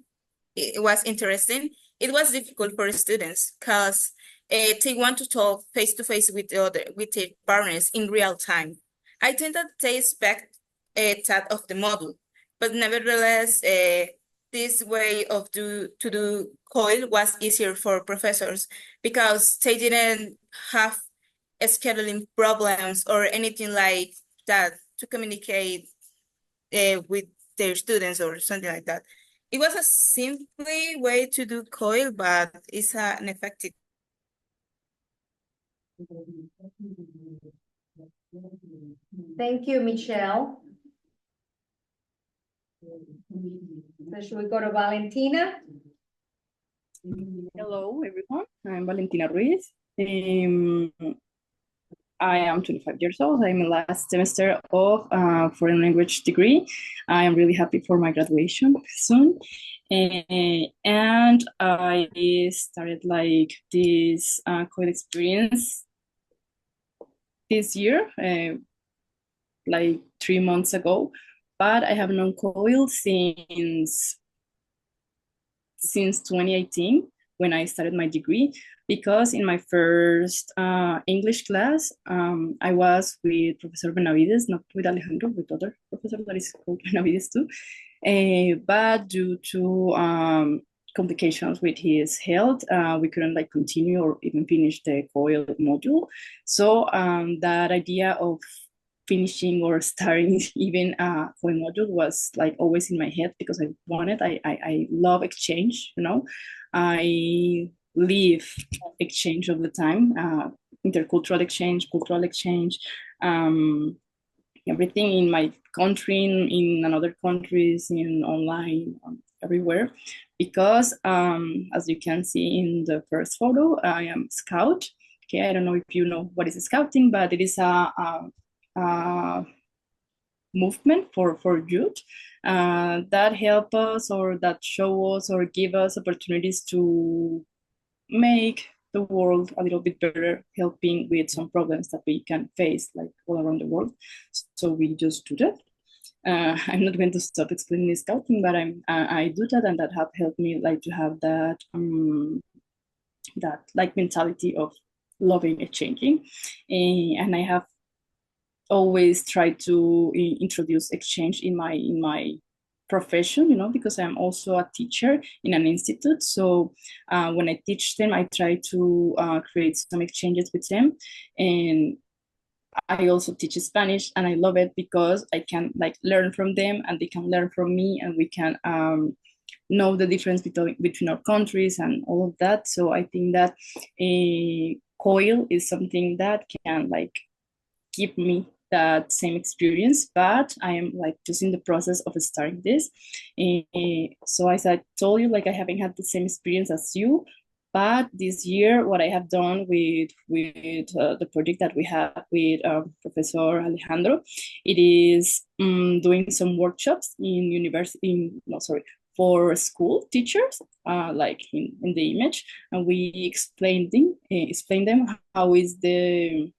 it was interesting. It was difficult for students because they want to talk face-to-face with their partners in real time. I think that they expect that of the model, but nevertheless, this way of to do COIL was easier for professors because they didn't have scheduling problems or anything like that to communicate with their students or something like that. It was a simple way to do COIL, but it's an effective. Thank you, Michelle. So should we go to Valentina? Hello, everyone. I'm Valentina Ruiz. I am 25 years old. I'm in last semester of foreign language degree. I am really happy for my graduation soon. And I started like this COIL experience this year, like 3 months ago. But I have known COIL since 2018 when I started my degree, because in my first English class, I was with Professor Benavides, not with Alejandro, with other professor that is called Benavides too. But due to complications with his health, we couldn't like continue or even finish the COIL module. So that idea of finishing or starting even a COIL module was like always in my head, because I love exchange, you know. I live exchange all the time, intercultural exchange, cultural exchange, everything in my country, in another countries, in online, everywhere. Because as you can see in the first photo, I am Scout. Okay, I don't know if you know what is scouting, but it is a movement for youth that help us or that show us or give us opportunities to make the world a little bit better, helping with some problems that we can face like all around the world. So we just do that. I'm not going to stop explaining scouting, but I do that, and that have helped me like to have that that like mentality of loving exchanging, and I have always try to introduce exchange in my profession, you know, because I'm also a teacher in an institute. So when I teach them, I try to create some exchanges with them. And I also teach Spanish, and I love it because I can like learn from them and they can learn from me, and we can know the difference between our countries and all of that. So I think that COIL is something that can like give me that same experience, but I am like just in the process of starting this. So as I told you, like I haven't had the same experience as you, but this year what I have done with the project that we have with Professor Alejandro, it is doing some workshops for school teachers, like in the image, and we explain them how is the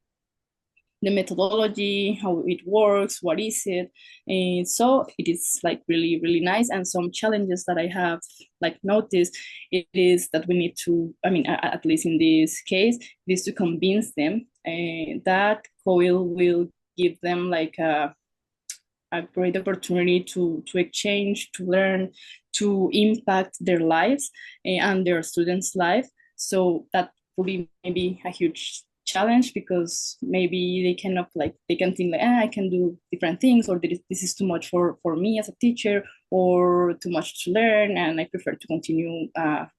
methodology, how it works, what is it. And so it is like really, really nice. And some challenges that I have like noticed, it is that we need to, I mean, at least in this case, is to convince them that COIL will give them like a great opportunity to exchange, to learn, to impact their lives and their students' life. So that will be maybe a huge challenge, because maybe they cannot like, they can think like, I can do different things, or this is too much for me as a teacher, or too much to learn, and I prefer to continue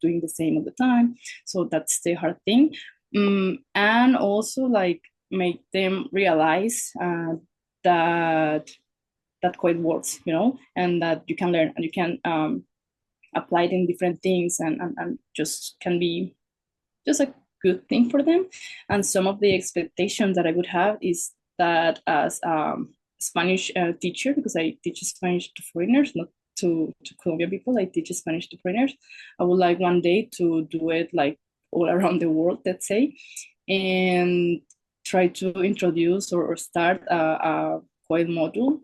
doing the same all the time. So that's the hard thing. And also like make them realize that COIL works, you know, and that you can learn and you can apply it in different things, and just can be just a good thing for them. And some of the expectations that I would have is that as Spanish teacher, because I teach Spanish to foreigners, not to Colombian people, I teach Spanish to foreigners. I would like one day to do it like all around the world, let's say, and try to introduce or start a COIL module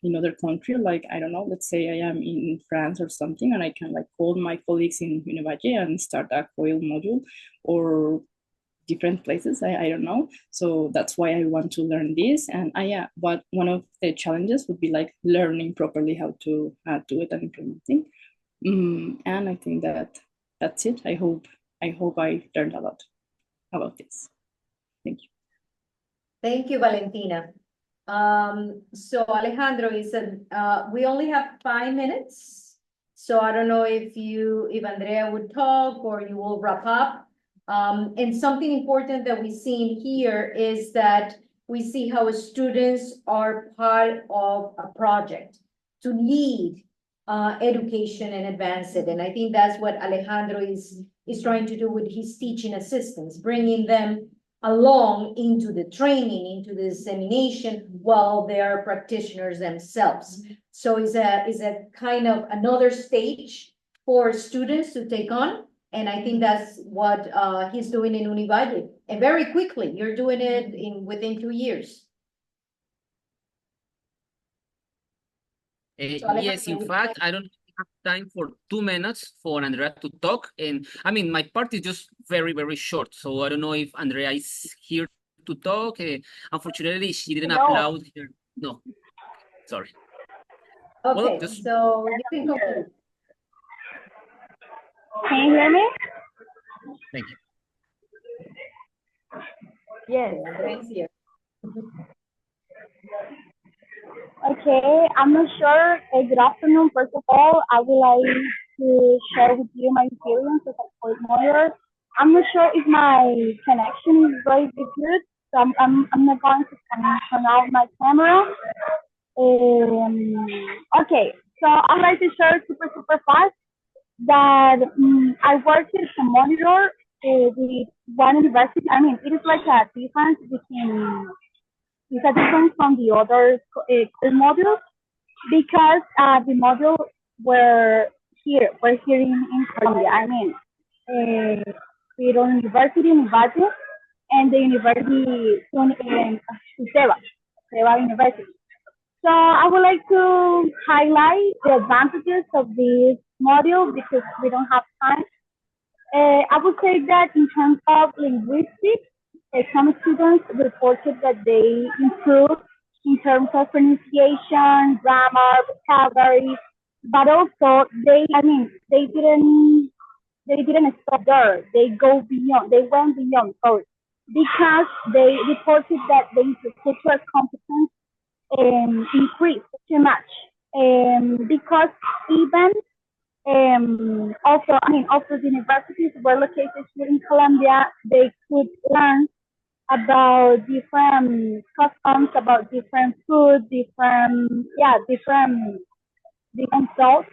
in other country. Like, I don't know, let's say I am in France or something, and I can like call my colleagues in Universidad del Valle and start a COIL module, or different places, I don't know. So that's why I want to learn this. And but one of the challenges would be like learning properly how to do it and implementing. And I think that that's it. I hope I learned a lot about this. Thank you. Thank you, Valentina. So Alejandro, he said, we only have 5 minutes. So I don't know if Andrea would talk or you will wrap up. And something important that we see in here is that we see how students are part of a project to lead education and advance it. And I think that's what Alejandro is trying to do with his teaching assistants, bringing them along into the training, into the dissemination while they are practitioners themselves. So is a kind of another stage for students to take on. And I think that's what he's doing in Univalle. And very quickly, you're doing it within 2 years. Yes, in fact, I don't have time for 2 minutes for Andrea to talk. And I mean, my part is just very, very short. So I don't know if Andrea is here to talk. Unfortunately, she didn't upload her. No, sorry. Okay, Well, so you can conclude. Can you hear me? Thank you. Yes. Thanks here. Okay, I'm not sure. Good afternoon. First of all, I would like to share with you my experience as a COIL monitor. I'm not sure if my connection is very good, so I'm not going to turn out my camera. Okay, so I'd like to share super fast that I worked as a monitor with one university. I mean, it is like a difference between. It's a difference from the other modules because the module were here in Colombia. I mean, the University in Valle and the University in Seva University. So I would like to highlight the advantages of this module because we don't have time. I would say that in terms of linguistics, some students reported that they improved in terms of pronunciation, grammar, vocabulary, but also they didn't stop there. They went beyond, because they reported that the intercultural competence increased too much, because even also the universities were located here in Colombia, they could learn about different customs, about different food, different thoughts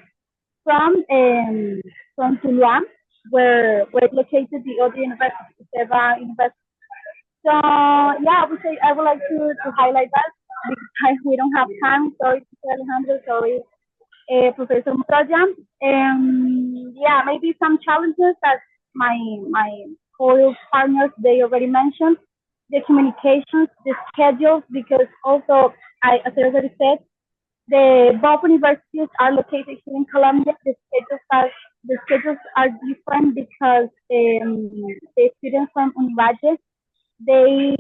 from Tuluá, where located the other university, Seva University. So yeah, I would like to highlight that because we don't have time. Sorry, Alejandro. Sorry, Professor Montoya. Yeah, maybe some challenges that my COIL partners they already mentioned. The communications, the schedules, because also as I already said, both universities are located here in Colombia. The schedules are different because the students from Univalle they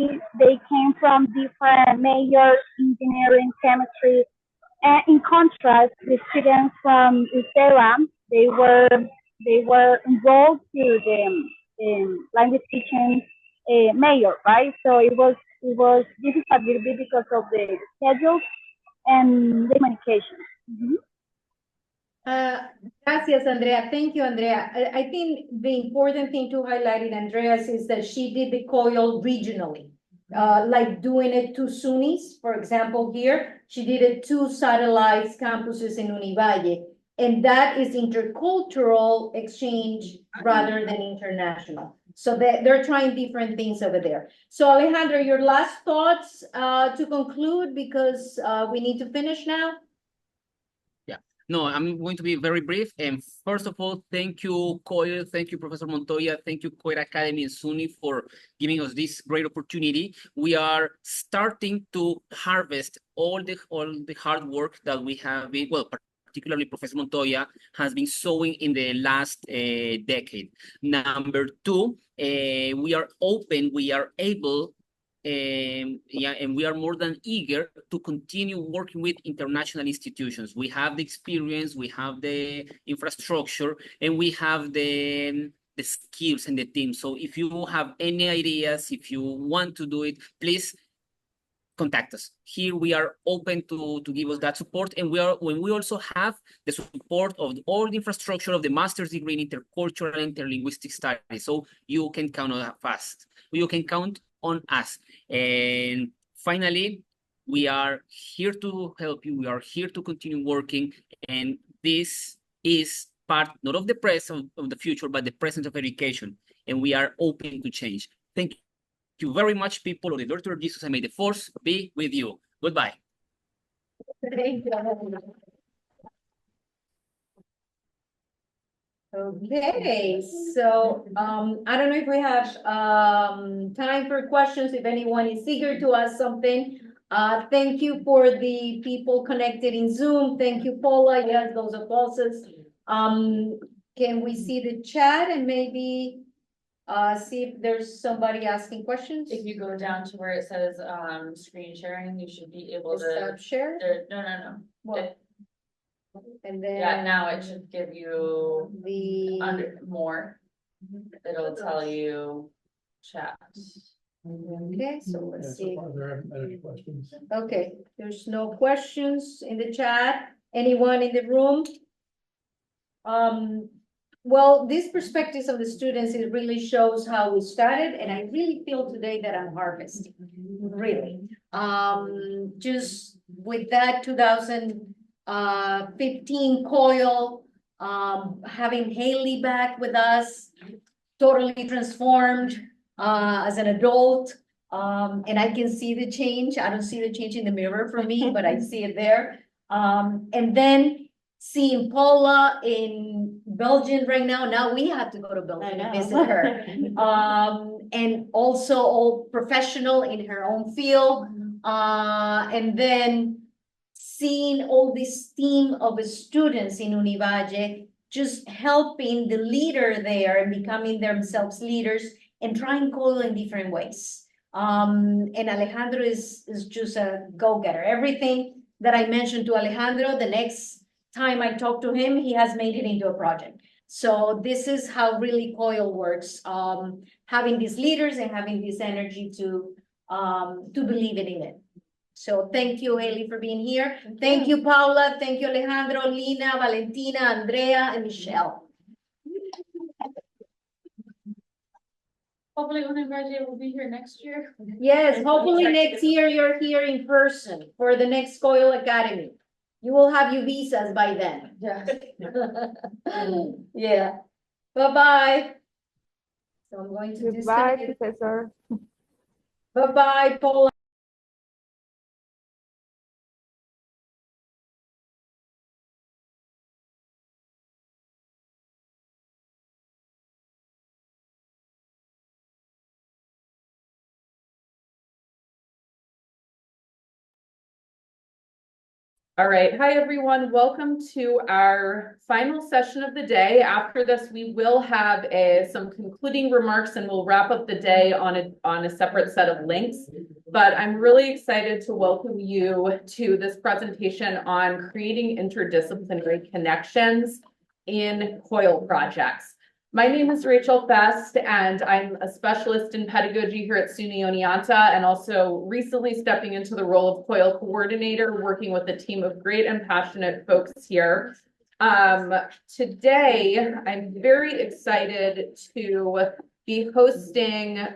came from different majors, engineering, chemistry. In contrast, the students from Usera, they were enrolled to the language teaching major, right? So it was difficult a little bit because of the schedules and the communication. Gracias, Andrea. Thank you, Andrea. I think the important thing to highlight in Andrea's is that she did the COIL regionally, like doing it to SUNYs, for example, here. She did it 2 satellite campuses in Univalle, and that is intercultural exchange rather than international. So they're trying different things over there. So Alejandro, your last thoughts to conclude, because we need to finish now. No, I'm going to be very brief. And first of all, thank you, COIL. Thank you, Professor Montoya. Thank you, COIL Academy and SUNY for giving us this great opportunity. We are starting to harvest all the hard work that we have been, well, particularly Professor Montoya has been sowing in the last decade. Number 2, we are open, we are able, and we are more than eager to continue working with international institutions. We have the experience, we have the infrastructure, and we have the skills and the team. So if you have any ideas, if you want to do it, please contact us. Here we are open to give us that support, and we also have the support of all the infrastructure of the master's degree in intercultural and interlinguistic studies. So you can count on us. You can count on us. And finally, we are here to help you. We are here to continue working, and this is part not of the present of the future, but the present of education. And we are open to change. Thank you very much, people of the Daughter of Jesus, and may the force be with you. Goodbye. Thank you. Okay, so I don't know if we have time for questions, if anyone is eager to ask something. Thank you for the people connected in Zoom. Thank you, Paula. Yes, those applauses. Can we see the chat and maybe see if there's somebody asking questions? If you go down to where it says screen sharing, you should be able Is to. that share? No. What? And then. Yeah, now it should give you the under more. It'll tell you chat. Okay, so let's see. There haven't been any questions. Okay, there's no questions in the chat. Anyone in the room? Well, these perspectives of the students, it really shows how we started, and I really feel today that I'm harvesting, really. Just with that 2015 COIL, having Haley back with us, totally transformed as an adult, and I can see the change. I don't see the change in the mirror for me, but I see it there. And then seeing Paula in Belgium right now. Now we have to go to Belgium and visit her. And also all professional in her own field. And then seeing all this team of students in Univalle just helping the leader there and becoming themselves leaders and trying COIL in different ways. And Alejandro is just a go-getter. Everything that I mentioned to Alejandro, the next time I talk to him, he has made it into a project. So this is how really COIL works, having these leaders and having this energy to believe in it. So thank you, Haley, for being here. Thank you, Paula. Thank you, Alejandro, Lina, Valentina, Andrea, and Michelle. Hopefully Univalle will be here next year. Yes, hopefully next year you're here in person for the next COIL Academy. You will have your visas by then. Yeah. Yeah. Bye-bye. So I'm going to Goodbye, disconnect. Professor. Bye-bye, Paula. All right. Hi, everyone. Welcome to our final session of the day. After this, we will have some concluding remarks and we'll wrap up the day on a separate set of links. But I'm really excited to welcome you to this presentation on creating interdisciplinary connections in COIL projects. My name is Rachel Fest, and I'm a specialist in pedagogy here at SUNY Oneonta, and also recently stepping into the role of COIL coordinator, working with a team of great and passionate folks here. Today, I'm very excited to be hosting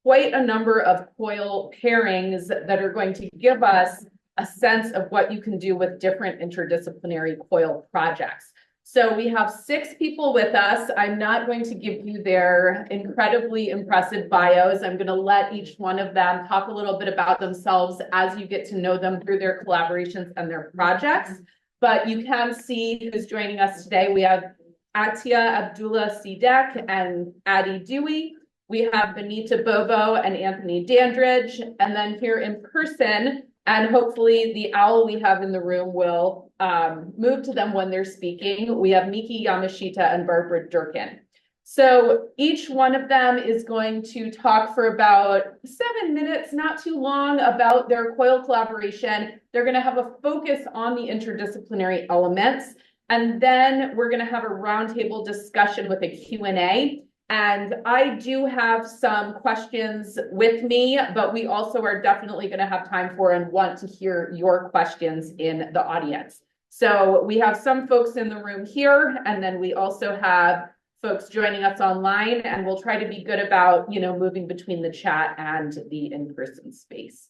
quite a number of COIL pairings that are going to give us a sense of what you can do with different interdisciplinary COIL projects. So we have 6 people with us. I'm not going to give you their incredibly impressive bios. I'm going to let each one of them talk a little bit about themselves as you get to know them through their collaborations and their projects. But you can see who's joining us today. We have Atia Abdullah Sidek and Addie Dewey. We have Benita Bobo and Anthony Dandridge. And then here in person, and hopefully the owl we have in the room will move to them when they're speaking. We have Miki Yamashita and Barbara Durkin. So each one of them is going to talk for about 7 minutes, not too long, about their COIL collaboration. They're going to have a focus on the interdisciplinary elements. And then we're going to have a roundtable discussion with a Q&A. And I do have some questions with me, but we also are definitely going to have time for and want to hear your questions in the audience. So we have some folks in the room here, and then we also have folks joining us online, and we'll try to be good about, moving between the chat and the in-person space.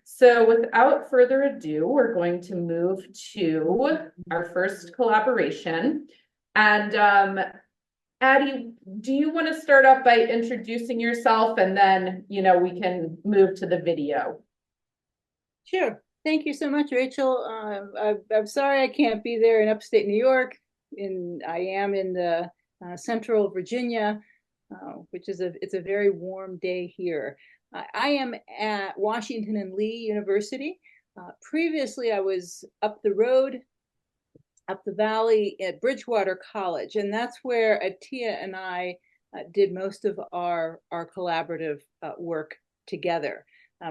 So without further ado, we're going to move to our first collaboration. And Addie, do you want to start off by introducing yourself, and then, we can move to the video? Sure. Thank you so much, Rachel. I'm sorry I can't be there in upstate New York. I am in the central Virginia, which is it's a very warm day here. I am at Washington and Lee University. Previously, I was up the road, up the valley at Bridgewater College, and that's where Atia and I did most of our collaborative work together.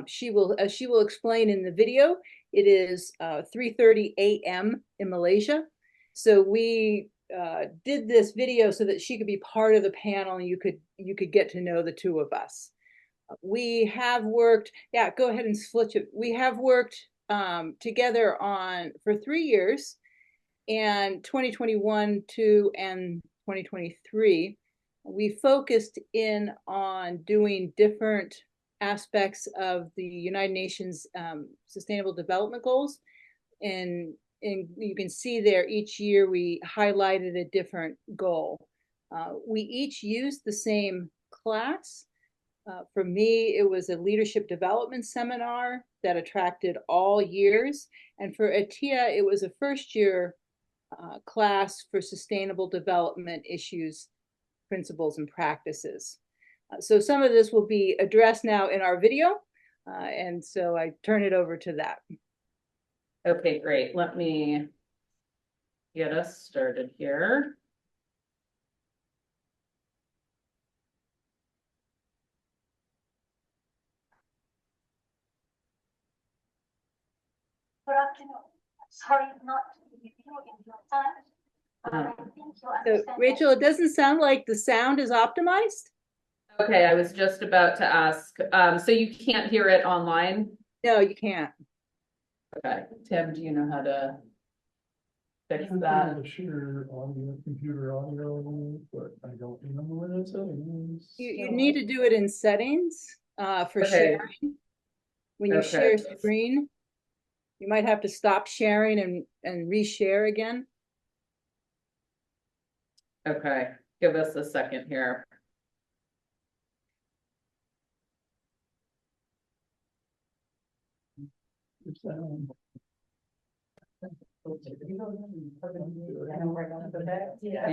She will explain in the video. It is 3:30 a.m. in Malaysia, so we did this video so that she could be part of the panel and you could get to know the two of us. We have worked, go ahead and switch it. We have worked together for 3 years, and 2021, 2, and 2023. We focused in on doing different aspects of the United Nations Sustainable Development Goals. And you can see there each year we highlighted a different goal. We each used the same class. For me, it was a leadership development seminar that attracted all years. And for Atia, it was a first year class for sustainable development issues, principles, and practices. So some of this will be addressed now in our video. And so I turn it over to that. Okay, great. Let me get us started here. Good afternoon. Sorry not to be with you in your time. I think you understand. So, Rachel, it doesn't sound like the sound is optimized. Okay, I was just about to ask. So you can't hear it online? No, you can't. Okay, Tim, do you know how to fix I'm that? able to share audio, computer audio, but I don't remember where that's at. You need to do it in settings for sharing. When you share screen, you might have to stop sharing and reshare again. Okay, give us a second here. I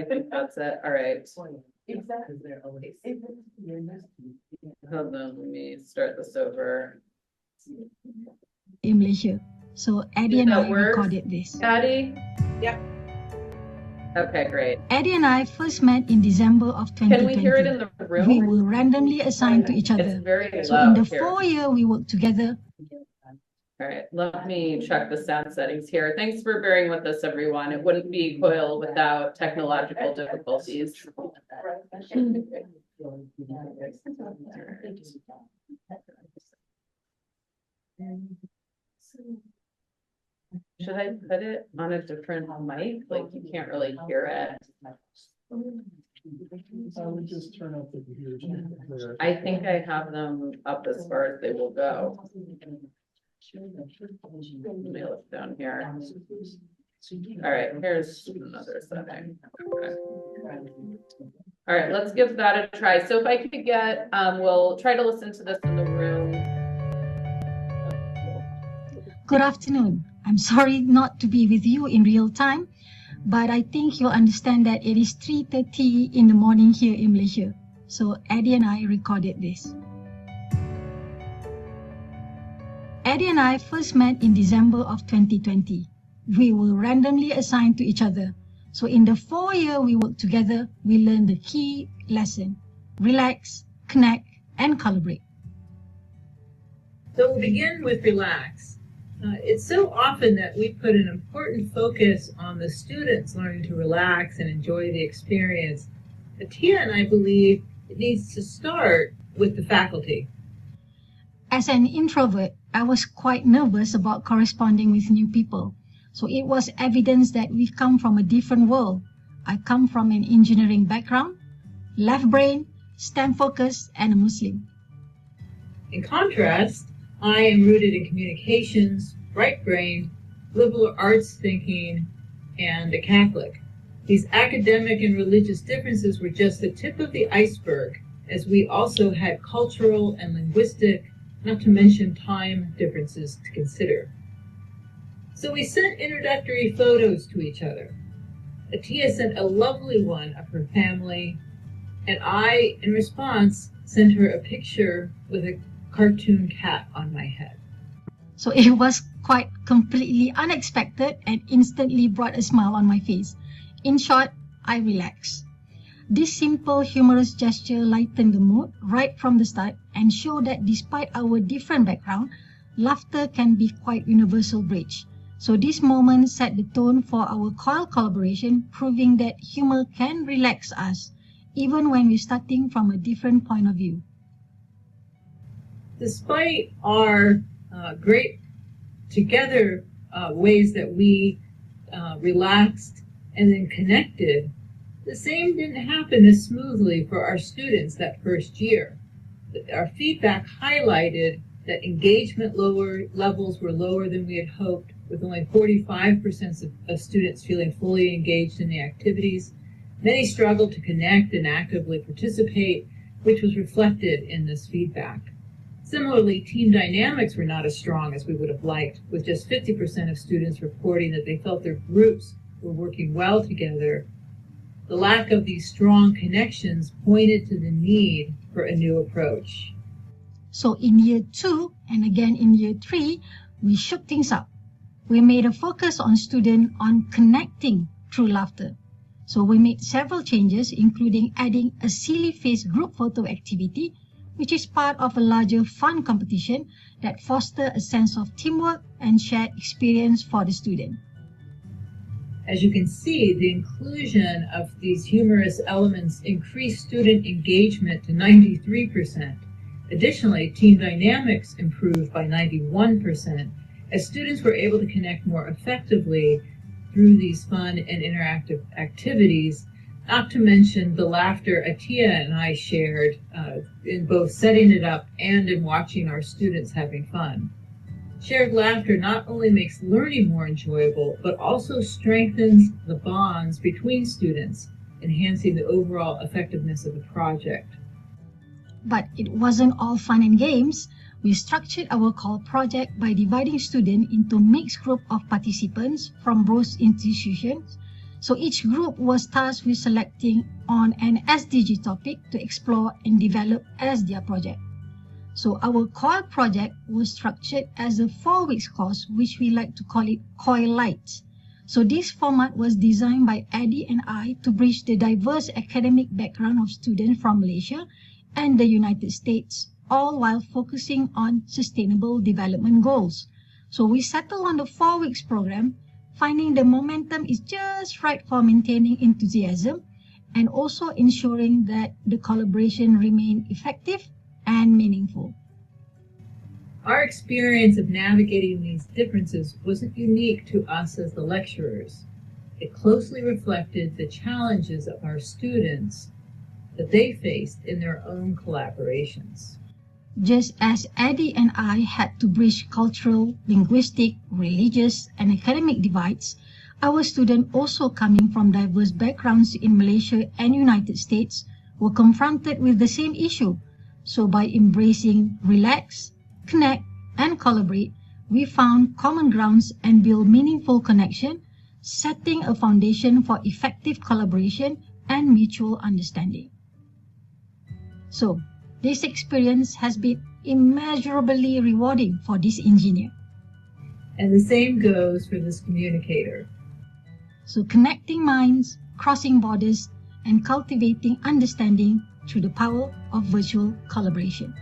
think that's it. All right. Hold on, let me start this over. In Malaysia. So Addie and I recorded this. Addie? Yep. Okay, great. Addie and I first met in December of 2020. Can we hear it in the room? We were randomly assigned to each other. It's very so loud in the here. 4 year we worked together. All right, let me check the sound settings here. Thanks for bearing with us, everyone. It wouldn't be COIL without technological difficulties. Should I put it on a different mic? Like you can't really hear it. I would just turn up the computers. I think I have them up as far as they will go. Let me look down here. All right, here's another setting. Okay. All right, let's give that a try. So if I could get, we'll try to listen to this in the room. Good afternoon. I'm sorry not to be with you in real time, but I think you'll understand that it is 3:30 in the morning here in Malaysia. So Addie and I recorded this. Addie and I first met in December of 2020. We were randomly assigned to each other. So in the 4 year we worked together, we learned the key lesson: relax, connect, and collaborate. So we'll begin with relax. It's so often that we put an important focus on the students learning to relax and enjoy the experience. Atia and I believe it needs to start with the faculty. As an introvert, I was quite nervous about corresponding with new people. So it was evidence that we come from a different world. I come from an engineering background, left brain, STEM focus, and a Muslim. In contrast, I am rooted in communications, right-brained, liberal arts thinking, and a Catholic. These academic and religious differences were just the tip of the iceberg, as we also had cultural and linguistic, not to mention time differences to consider. So we sent introductory photos to each other. Atia sent a lovely one of her family, and I, in response, sent her a picture with a cartoon cat on my head. So it was quite completely unexpected and instantly brought a smile on my face. In short, I relaxed. This simple humorous gesture lightened the mood right from the start and showed that despite our different background, laughter can be quite universal bridge. So this moment set the tone for our COIL collaboration, proving that humor can relax us, even when we're starting from a different point of view. Despite our great together ways that we relaxed and then connected, the same didn't happen as smoothly for our students that first year. Our feedback highlighted that engagement levels were lower than we had hoped, with only 45% of students feeling fully engaged in the activities. Many struggled to connect and actively participate, which was reflected in this feedback. Similarly, team dynamics were not as strong as we would have liked, with just 50% of students reporting that they felt their groups were working well together. The lack of these strong connections pointed to the need for a new approach. So in year 2 and again in year 3, we shook things up. We made a focus on students on connecting through laughter. So we made several changes, including adding a silly face group photo activity, which is part of a larger fun competition that fosters a sense of teamwork and shared experience for the student. As you can see, the inclusion of these humorous elements increased student engagement to 93%. Additionally, team dynamics improved by 91%, as students were able to connect more effectively through these fun and interactive activities, not to mention the laughter Atia and I shared in both setting it up and in watching our students having fun. Shared laughter not only makes learning more enjoyable, but also strengthens the bonds between students, enhancing the overall effectiveness of the project. But it wasn't all fun and games. We structured our COIL project by dividing students into mixed group of participants from both institutions. So each group was tasked with selecting on an SDG topic to explore and develop as their project. So our COIL project was structured as a 4-week course, which we like to call it COIL Light. So this format was designed by Eddie and I to bridge the diverse academic background of students from Malaysia and the United States, all while focusing on sustainable development goals. So we settled on the 4 weeks program, finding the momentum is just right for maintaining enthusiasm and also ensuring that the collaboration remain effective and meaningful. Our experience of navigating these differences wasn't unique to us as the lecturers. It closely reflected the challenges of our students that they faced in their own collaborations. Just as Eddie and I had to bridge cultural, linguistic, religious, and academic divides, our students also coming from diverse backgrounds in Malaysia and United States were confronted with the same issue. So by embracing relax, connect, and collaborate, we found common grounds and built meaningful connection, setting a foundation for effective collaboration and mutual understanding. So, this experience has been immeasurably rewarding for this engineer. And the same goes for this communicator. So, connecting minds, crossing borders, and cultivating understanding through the power of virtual collaboration.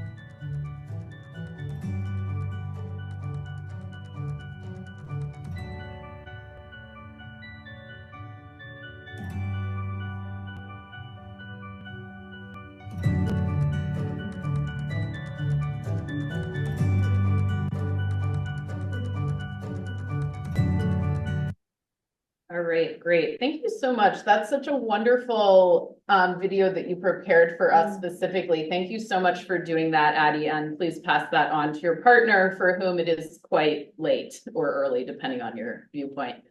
All right, great. Thank you so much. That's such a wonderful video that you prepared for us specifically. Thank you so much for doing that, Addie, and please pass that on to your partner for whom it is quite late or early, depending on your viewpoint.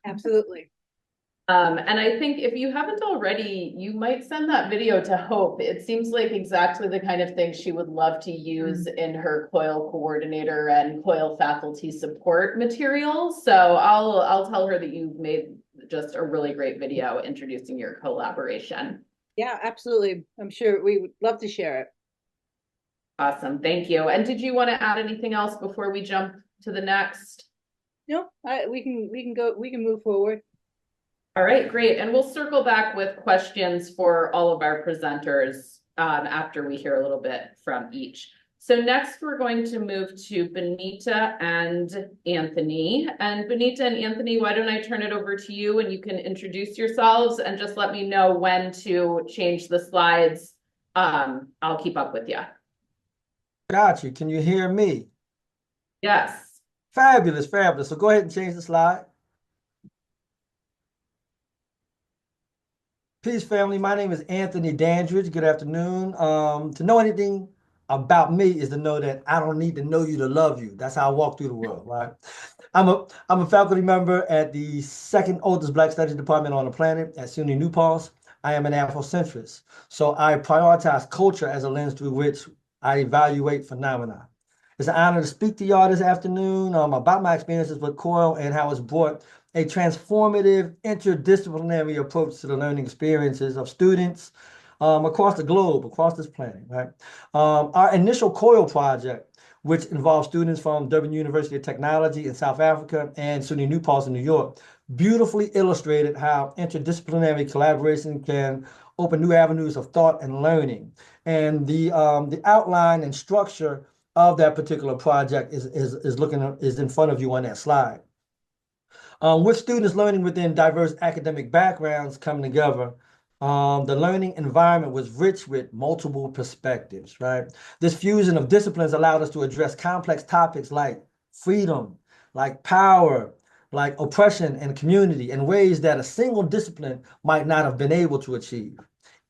Absolutely. And I think if you haven't already, you might send that video to Hope. It seems like exactly the kind of thing she would love to use in her COIL coordinator and COIL faculty support materials. So I'll tell her that you made just a really great video introducing your collaboration. Yeah, absolutely. I'm sure we would love to share it. Awesome, thank you. And did you want to add anything else before we jump to the next? No, we can move forward. All right, great. And we'll circle back with questions for all of our presenters after we hear a little bit from each. So next we're going to move to Benita and Anthony. And Benita and Anthony, why don't I turn it over to you and you can introduce yourselves and just let me know when to change the slides. I'll keep up with you. Got you. Can you hear me? Yes. Fabulous, fabulous. So go ahead and change the slide. Peace, family. My name is Anthony Dandridge. Good afternoon. To know anything about me is to know that I don't need to know you to love you. That's how I walk through the world, right? I'm a faculty member at the second oldest Black Studies department on the planet at SUNY New Paltz. I am an Afrocentrist. So I prioritize culture as a lens through which I evaluate phenomena. It's an honor to speak to y'all this afternoon about my experiences with COIL and how it's brought a transformative interdisciplinary approach to the learning experiences of students across the globe, across this planet, right? Our initial COIL project, which involves students from Durban University of Technology in South Africa and SUNY New Paltz in New York, beautifully illustrated how interdisciplinary collaboration can open new avenues of thought and learning. And the outline and structure of that particular project is in front of you on that slide. With students learning within diverse academic backgrounds coming together, the learning environment was rich with multiple perspectives, right? This fusion of disciplines allowed us to address complex topics like freedom, like power, like oppression and community in ways that a single discipline might not have been able to achieve.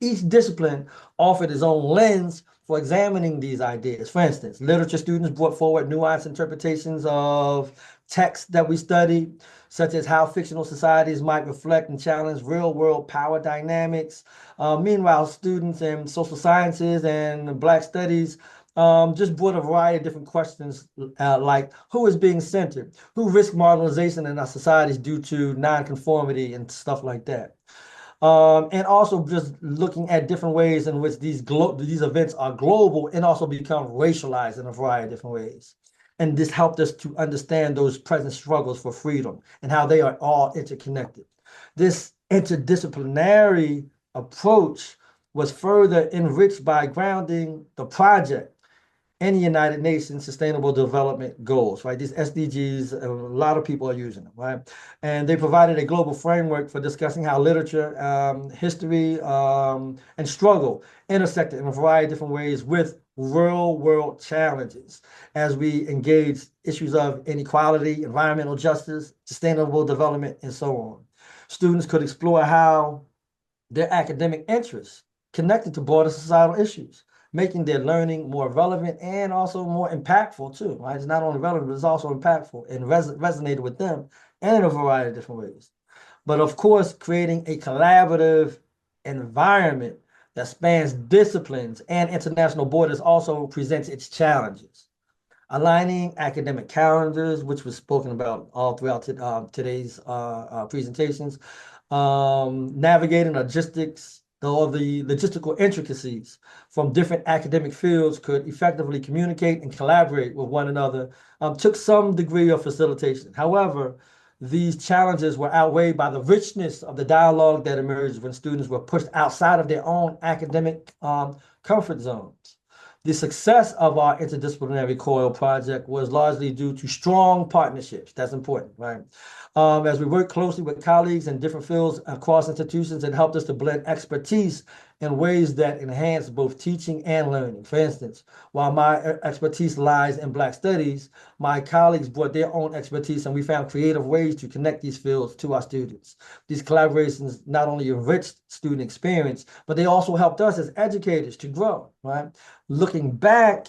Each discipline offered its own lens for examining these ideas. For instance, literature students brought forward nuanced interpretations of texts that we studied, such as how fictional societies might reflect and challenge real-world power dynamics. Meanwhile, students in social sciences and Black studies just brought a variety of different questions like who is being centered, who risks marginalization in our societies due to nonconformity and stuff like that. And also just looking at different ways in which these events are global and also become racialized in a variety of different ways. And this helped us to understand those present struggles for freedom and how they are all interconnected. This interdisciplinary approach was further enriched by grounding the project in the United Nations Sustainable Development Goals, right? These SDGs, a lot of people are using them, right? And they provided a global framework for discussing how literature, history, and struggle intersected in a variety of different ways with real-world challenges as we engage issues of inequality, environmental justice, sustainable development, and so on. Students could explore how their academic interests connected to broader societal issues, making their learning more relevant and also more impactful too, right? It's not only relevant, but it's also impactful and resonated with them in a variety of different ways. But of course, creating a collaborative environment that spans disciplines and international borders also presents its challenges. Aligning academic calendars, which was spoken about all throughout today's presentations, navigating the logistical intricacies from different academic fields could effectively communicate and collaborate with one another, took some degree of facilitation. However, these challenges were outweighed by the richness of the dialogue that emerged when students were pushed outside of their own academic comfort zones. The success of our interdisciplinary COIL project was largely due to strong partnerships. That's important, right? as we work closely with colleagues in different fields across institutions, it helped us to blend expertise in ways that enhance both teaching and learning. For instance, while my expertise lies in Black studies, my colleagues brought their own expertise, and we found creative ways to connect these fields to our students. These collaborations not only enriched student experience, but they also helped us as educators to grow, right? Looking back,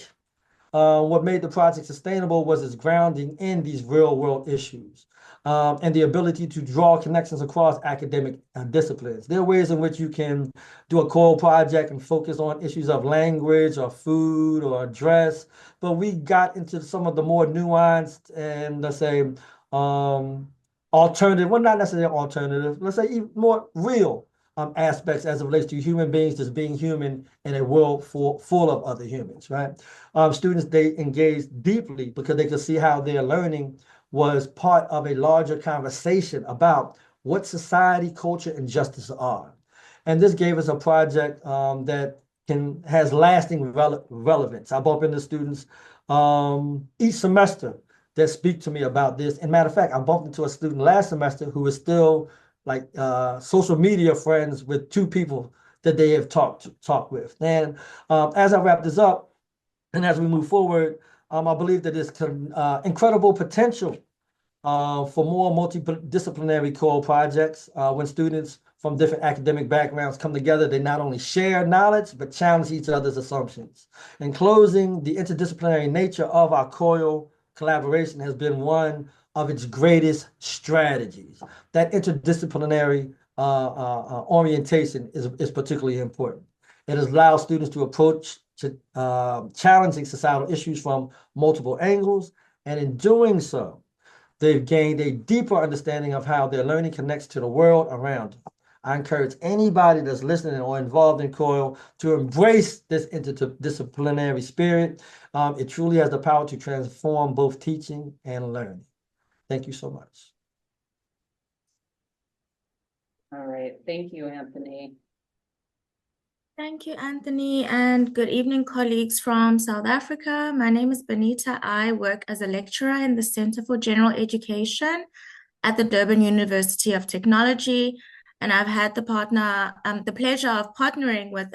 what made the project sustainable was its grounding in these real world issues. And the ability to draw connections across academic disciplines. There are ways in which you can do a COIL project and focus on issues of language or food or dress, but we got into some of the more nuanced and, let's say, alternative, well, not necessarily alternative, let's say even more real aspects as it relates to human beings just being human in a world full of other humans, right? Students, they engage deeply because they could see how their learning was part of a larger conversation about what society, culture, and justice are. And this gave us a project that has lasting relevance. I bump into students each semester that speak to me about this. And matter of fact, I bumped into a student last semester who is still like social media friends with 2 people that they have talked with. And as I wrap this up, and as we move forward, I believe that there's incredible potential for more multidisciplinary COIL projects. When students from different academic backgrounds come together, they not only share knowledge, but challenge each other's assumptions. In closing, the interdisciplinary nature of our COIL collaboration has been one of its greatest strategies. That interdisciplinary orientation is particularly important. It allows students to approach challenging societal issues from multiple angles, and in doing so, they've gained a deeper understanding of how their learning connects to the world around them. I encourage anybody that's listening or involved in COIL to embrace this interdisciplinary spirit. It truly has the power to transform both teaching and learning. Thank you so much. All right, thank you, Anthony. Thank you, Anthony, and good evening, colleagues from South Africa. My name is Benita. I work as a lecturer in the Center for General Education at the Durban University of Technology, and I've had the pleasure of partnering with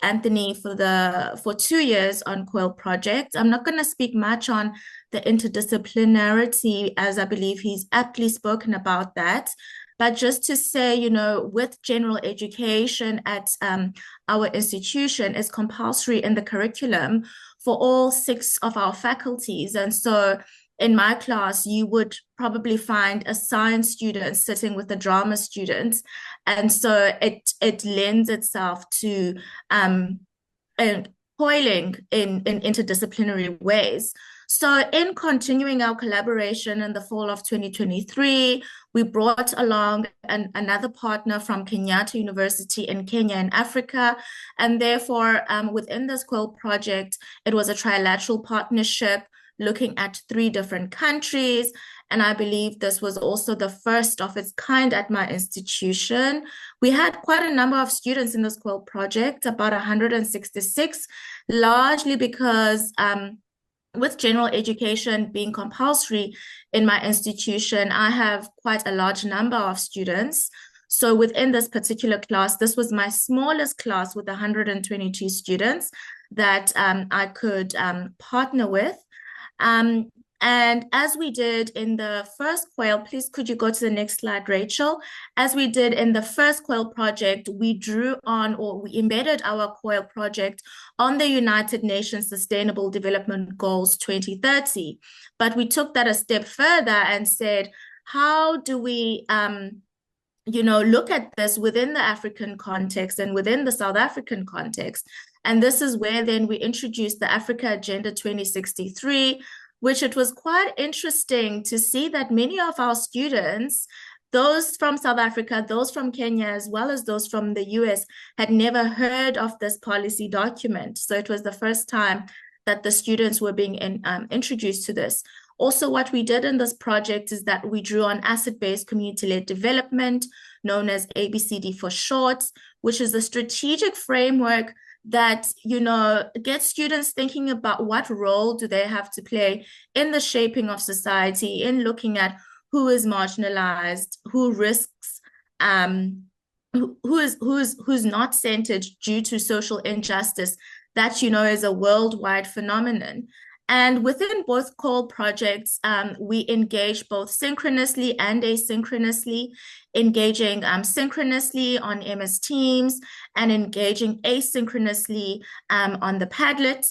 Anthony for 2 years on COIL projects. I'm not going to speak much on the interdisciplinarity, as I believe he's aptly spoken about that. But just to say, you know, with general education at our institution is compulsory in the curriculum for all 6 of our faculties. And so in my class, you would probably find a science student sitting with a drama student. And so it lends itself to COILing in interdisciplinary ways. So in continuing our collaboration in the fall of 2023, we brought along another partner from Kenyatta University in Kenya in Africa. And therefore, within this COIL project, it was a trilateral partnership looking at 3 different countries. And I believe this was also the first of its kind at my institution. We had quite a number of students in this COIL project, about 166, largely because with general education being compulsory in my institution, I have quite a large number of students. So within this particular class, this was my smallest class with 122 students that I could partner with. And as we did in the first COIL, please could you go to the next slide, Rachel? As we did in the first COIL project, we drew on, or we embedded our COIL project on the United Nations Sustainable Development Goals 2030. But we took that a step further and said, how do we look at this within the African context and within the South African context? And this is where then we introduced the Africa Agenda 2063, which it was quite interesting to see that many of our students, those from South Africa, those from Kenya, as well as those from the US, had never heard of this policy document. So it was the first time that the students were being introduced to this. Also, what we did in this project is that we drew on asset-based community-led development, known as ABCD for short, which is a strategic framework that, gets students thinking about what role do they have to play in the shaping of society, in looking at who is marginalized, who risks, who's not centered due to social injustice that, you know, is a worldwide phenomenon. And within both COIL projects, we engage both synchronously and asynchronously, engaging synchronously on MS Teams and engaging asynchronously on the Padlet.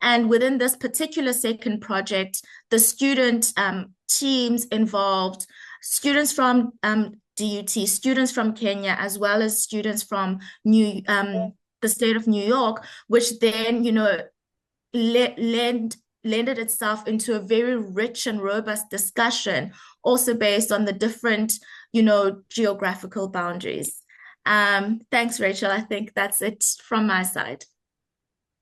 And within this particular second project, the student teams involved students from DUT, students from Kenya, as well as students from the state of New York, which then, you know, lended itself into a very rich and robust discussion, also based on the different, you know, geographical boundaries. Thanks, Rachel. I think that's it from my side.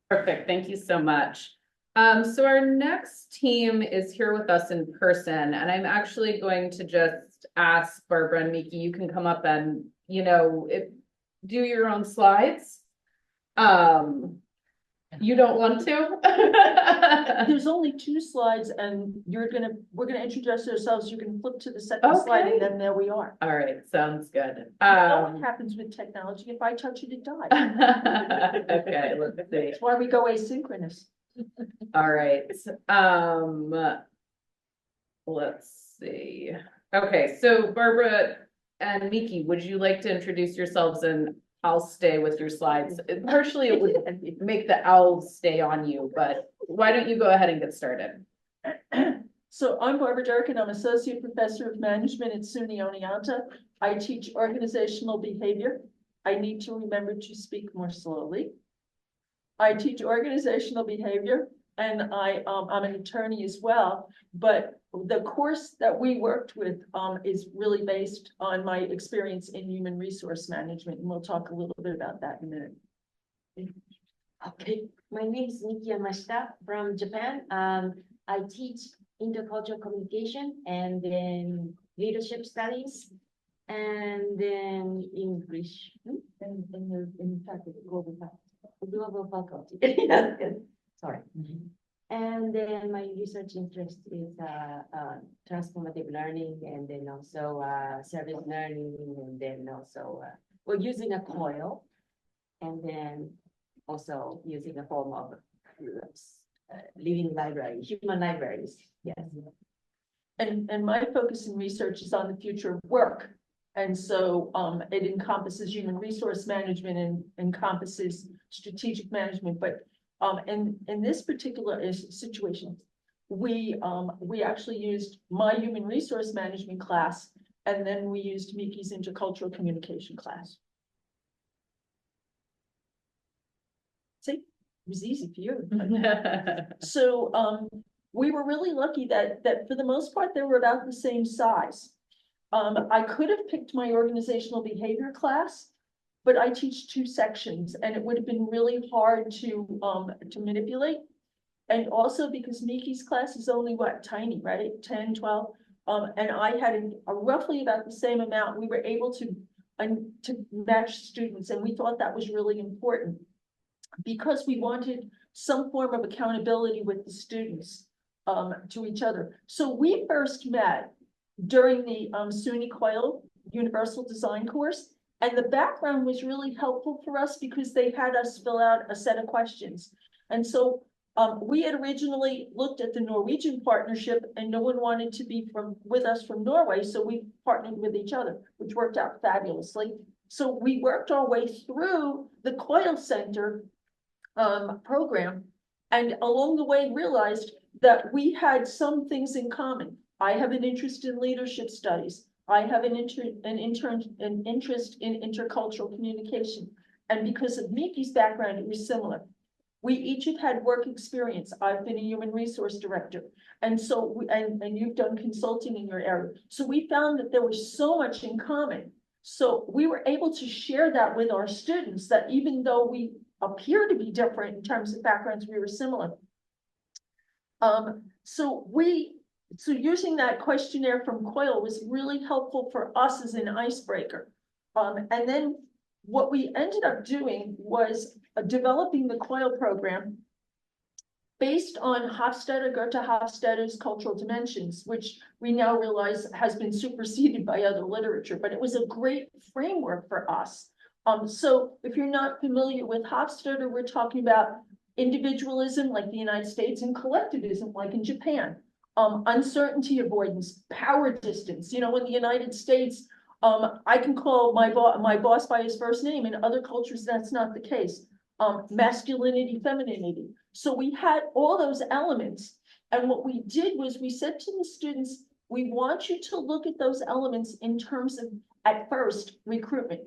Perfect. Thank you so much. So our next team is here with us in person, and I'm actually going to just ask Barbara and Miki, you can come up and, you know, do your own slides. You don't want to? There's only 2 slides, and we're gonna introduce ourselves. You can flip to the second slide, and then there we are. All right, sounds good. You know what happens with technology? If I touch it, it dies. Okay, let's see. That's why we go asynchronous. All right. Let's see. Okay, so Barbara and Miki, would you like to introduce yourselves, and I'll stay with your slides. Partially it would make the owls stay on you, but why don't you go ahead and get started? So I'm Barbara Durkin. I'm Associate Professor of Management at SUNY Oneonta. I teach organizational behavior. I need to remember to speak more slowly. I teach organizational behavior, and I'm an attorney as well, but the course that we worked with is really based on my experience in human resource management, and we'll talk a little bit about that in a minute. Okay, my name is Miki Yamashita from Japan. I teach intercultural communication and then leadership studies and then English and in fact global faculty. Sorry. And then my research interest is transformative learning, and then also service learning, and then also we're using a COIL, and then also using a form of living library, human libraries. Yes. And my focus in research is on the future of work. And so it encompasses human resource management and encompasses strategic management. But in this particular situation, we actually used my human resource management class, and then we used Miki's intercultural communication class. See, it was easy for you. So we were really lucky that for the most part, they were about the same size. I could have picked my organizational behavior class, but I teach 2 sections, and it would have been really hard to manipulate. And also because Miki's class is only tiny, right? 10, 12. And I had a roughly about the same amount. We were able to match students, and we thought that was really important because we wanted some form of accountability with the students to each other. So we first met during the SUNY COIL Universal Design course. And the background was really helpful for us because they had us fill out a set of questions. And so we had originally looked at the Norwegian partnership, and no one wanted to be with us from Norway. So we partnered with each other, which worked out fabulously. So we worked our way through the COIL Center program, and along the way realized that we had some things in common. I have an interest in leadership studies. I have an interest in intercultural communication. And because of Miki's background, it was similar. We each have had work experience. I've been a human resource director. And so, and you've done consulting in your area. So we found that there was so much in common. So we were able to share that with our students, that even though we appear to be different in terms of backgrounds, we were similar. So using that questionnaire from COIL was really helpful for us as an icebreaker. And then what we ended up doing was developing the COIL program. based on Goethe Hofstadter's cultural dimensions, which we now realize has been superseded by other literature, but it was a great framework for us. So if you're not familiar with Hofstadter, we're talking about individualism like the United States and collectivism like in Japan. Uncertainty avoidance, power distance. You know, in the United States, I can call my boss by his first name. In other cultures, that's not the case. Masculinity, femininity. So we had all those elements. And what we did was we said to the students, we want you to look at those elements in terms of, at first, recruitment.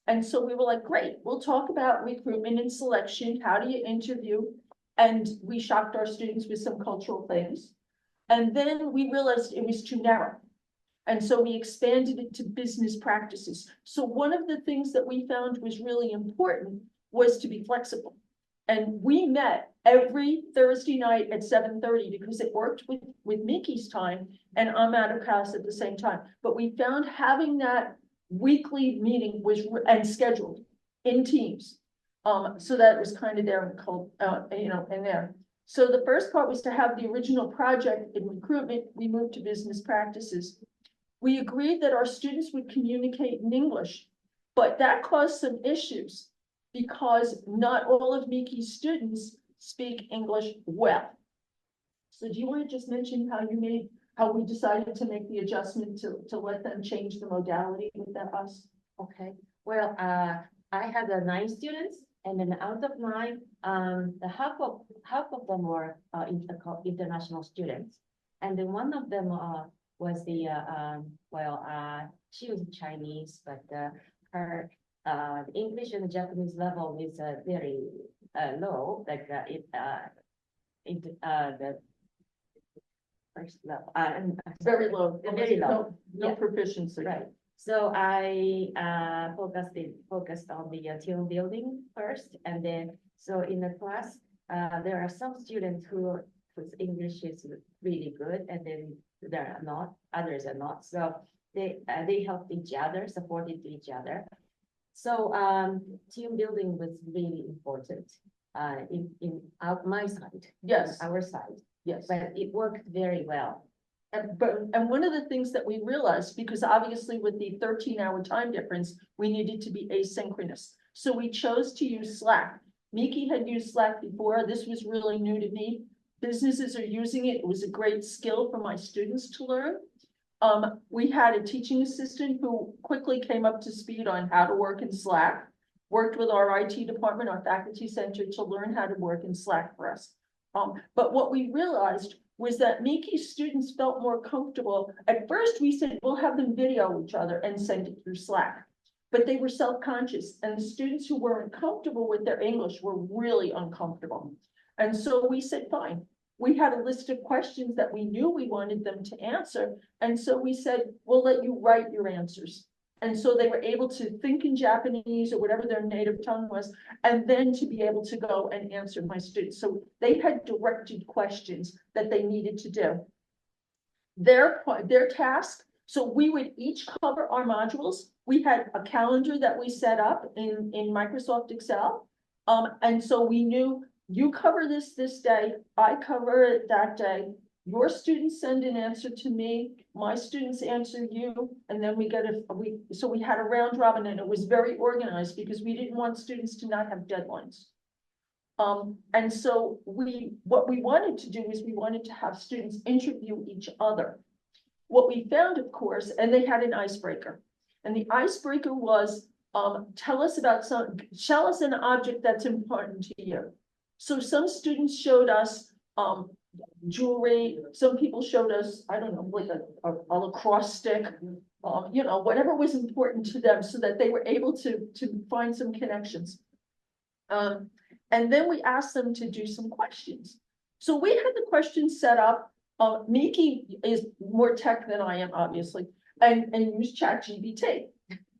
And so we were like, great, we'll talk about recruitment and selection. How do you interview? And we shocked our students with some cultural things. And then we realized it was too narrow. And so we expanded it to business practices. So one of the things that we found was really important was to be flexible. And we met every Thursday night at 7:30 because it worked with Miki's time and I'm out of class at the same time. But we found having that weekly meeting was and scheduled in teams. So that it was kind of there and called, in there. So the first part was to have the original project in recruitment. We moved to business practices. We agreed that our students would communicate in English, but that caused some issues because not all of Miki's students speak English well. So do you want to just mention how we decided to make the adjustment to let them change the modality with us? Okay, well, I had 9 students, and then out of 9, the half of them were international students, and then one of them was the she was Chinese, but her English and Japanese level is very low, like the first level, very low, very low, no proficiency, right? So I focused on the team building first, and then so in the class there are some students whose English is really good, and then there are not, others are not. So they helped each other, supported each other. So team building was really important in my side. Yes, our side. Yes, but it worked very well. And one of the things that we realized, because obviously with the 13-hour time difference, we needed to be asynchronous. So we chose to use Slack. Miki had used Slack before. This was really new to me. Businesses are using it. It was a great skill for my students to learn. We had a teaching assistant who quickly came up to speed on how to work in Slack, worked with our IT department, our faculty center to learn how to work in Slack for us. But what we realized was that Miki's students felt more comfortable. At first, we said, we'll have them video each other and send it through Slack. But they were self-conscious, and the students who weren't comfortable with their English were really uncomfortable. And so we said, fine. We had a list of questions that we knew we wanted them to answer. And so we said, we'll let you write your answers. And so they were able to think in Japanese or whatever their native tongue was, and then to be able to go and answer my students. So they had directed questions that they needed to do. Their task, so we would each cover our modules. We had a calendar that we set up in Microsoft Excel. And so we knew you cover this day, I cover it that day. Your students send an answer to me, my students answer you, and then we had a round robin, and it was very organized because we didn't want students to not have deadlines. And so what we wanted to do is we wanted to have students interview each other. What we found, of course, and they had an icebreaker, and the icebreaker was, tell us an object that's important to you. So some students showed us jewelry, some people showed us, I don't know, like a lacrosse stick, whatever was important to them so that they were able to find some connections. And then we asked them to do some questions. So we had the questions set up. Miki is more tech than I am, obviously, and use ChatGPT.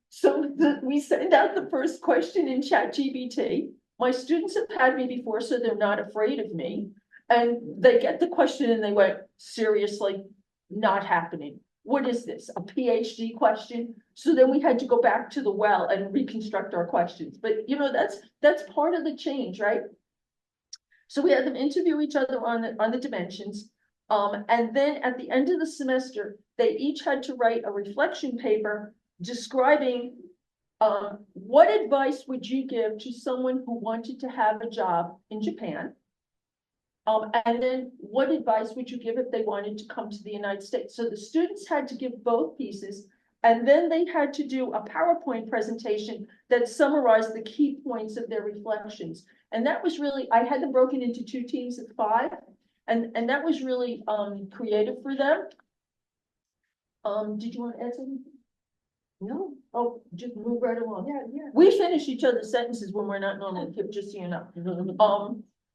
So we send out the first question in ChatGPT. My students have had me before, so they're not afraid of me. And they get the question and they went, seriously, not happening. What is this, a PhD question? So then we had to go back to the well and reconstruct our questions. But that's part of the change, right? So we had them interview each other on the dimensions. And then at the end of the semester, they each had to write a reflection paper describing what advice would you give to someone who wanted to have a job in Japan? And then what advice would you give if they wanted to come to the United States? So the students had to give both pieces, and then they had to do a PowerPoint presentation that summarized the key points of their reflections. And that was really, I had them broken into 2 teams of 5, and that was really creative for them. Did you want to add something? No? Oh, just move right along. Yeah. We finish each other's sentences when we're not normally here, just so you know.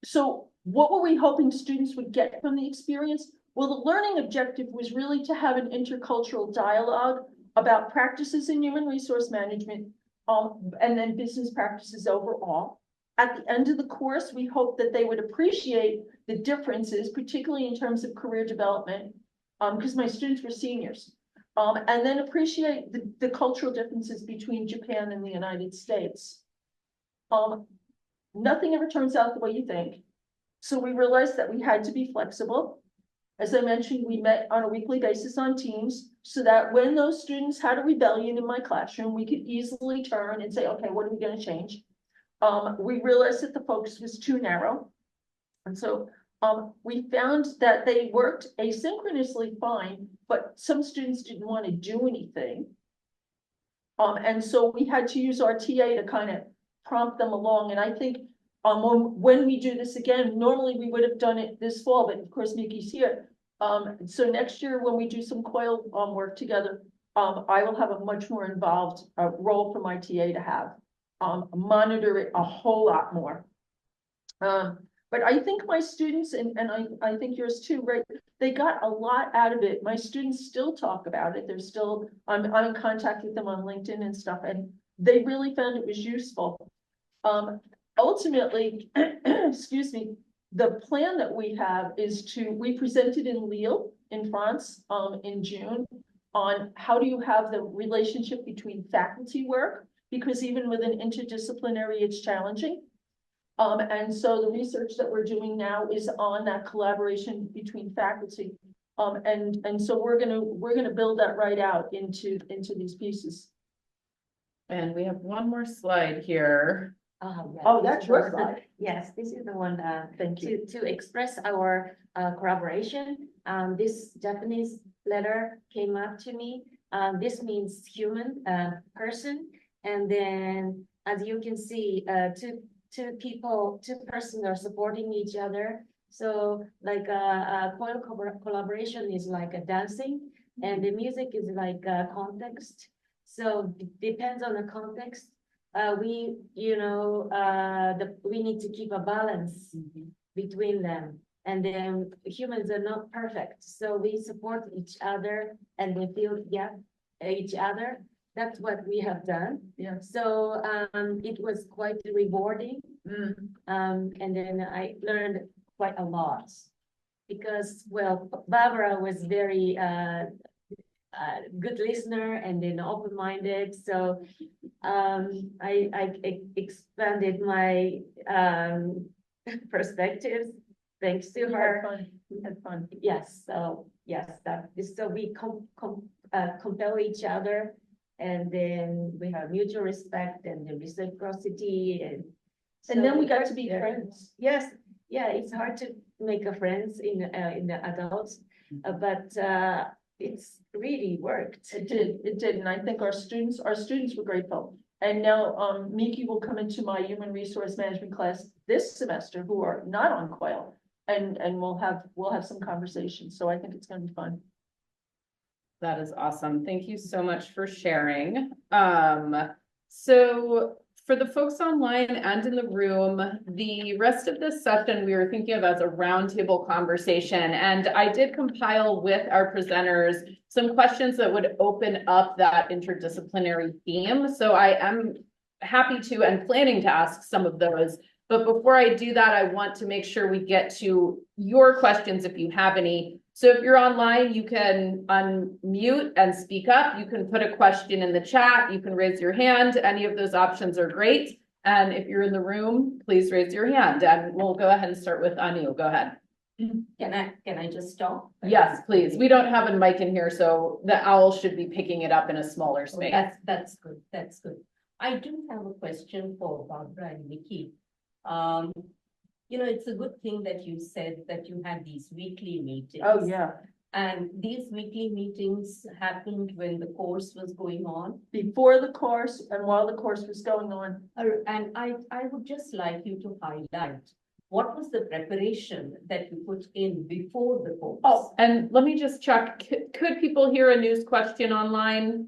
So what were we hoping students would get from the experience? Well, the learning objective was really to have an intercultural dialogue about practices in human resource management, and then business practices overall. At the end of the course, we hoped that they would appreciate the differences, particularly in terms of career development, because my students were seniors, and then appreciate the cultural differences between Japan and the United States. Nothing ever turns out the way you think. So we realized that we had to be flexible. As I mentioned, we met on a weekly basis on Teams so that when those students had a rebellion in my classroom, we could easily turn and say, okay, what are we going to change? We realized that the focus was too narrow. And so we found that they worked asynchronously fine, but some students didn't want to do anything. And so we had to use our TA to kind of prompt them along. And I think when we do this again, normally we would have done it this fall, but of course Miki's here. So next year when we do some COIL work together, I will have a much more involved role for my TA to have, monitor it a whole lot more. But I think my students, and I think yours too, right, they got a lot out of it. My students still talk about it. They're still, I'm in contact with them on LinkedIn and stuff, and they really found it was useful. Ultimately, excuse me, the plan that we have is we presented in Lille in France in June on how do you have the relationship between faculty work, because even with an interdisciplinary, it's challenging. And so the research that we're doing now is on that collaboration between faculty. And so we're gonna build that right out into these pieces. And we have one more slide here. Yeah, Oh, that's your slide. Yes, this is the one Thank you. to express our collaboration. This Japanese letter came up to me. This means human, person. And then as you can see, two persons are supporting each other. So like COIL collaboration is like a dancing, and the music is like a context. So it depends on the context. We need to keep a balance between them, and then humans are not perfect, so we support each other and we feel each other. That's what we have done. Yeah. So it was quite rewarding, and then I learned quite a lot because, well, Barbara was very good listener and then open-minded. So I expanded my perspectives thanks to her. We had fun. Yes. So yes, so we compel each other, and then we have mutual respect and the reciprocity, and then we got to be friends. Yes. Yeah. It's hard to make a friends in the adults, but it's really worked. It did, and I think our students were grateful. And now Miki will come into my human resource management class this semester, who are not on COIL, and we'll have some conversations. So I think it's going to be fun. That is awesome. Thank you so much for sharing. So for the folks online and in the room, the rest of this session we were thinking of as a roundtable conversation, and I did compile with our presenters some questions that would open up that interdisciplinary theme. So I am happy to and planning to ask some of those. But before I do that, I want to make sure we get to your questions if you have any. So if you're online, you can unmute and speak up. You can put a question in the chat. You can raise your hand. Any of those options are great. And if you're in the room, please raise your hand and we'll go ahead and start with Anu. Go ahead. Can I just talk? Yes, please. We don't have a mic in here, so the owl should be picking it up in a smaller Oh, space. that's good. That's good. I do have a question for Barbara and Nikki. It's a good thing that you said that you had these weekly meetings. Oh, yeah. And these weekly meetings happened when the course was going on. Before the course and while the course was going on. And I would just like you to highlight what was the preparation that you put in before the course? Oh, and let me just check. Could people hear a news question online?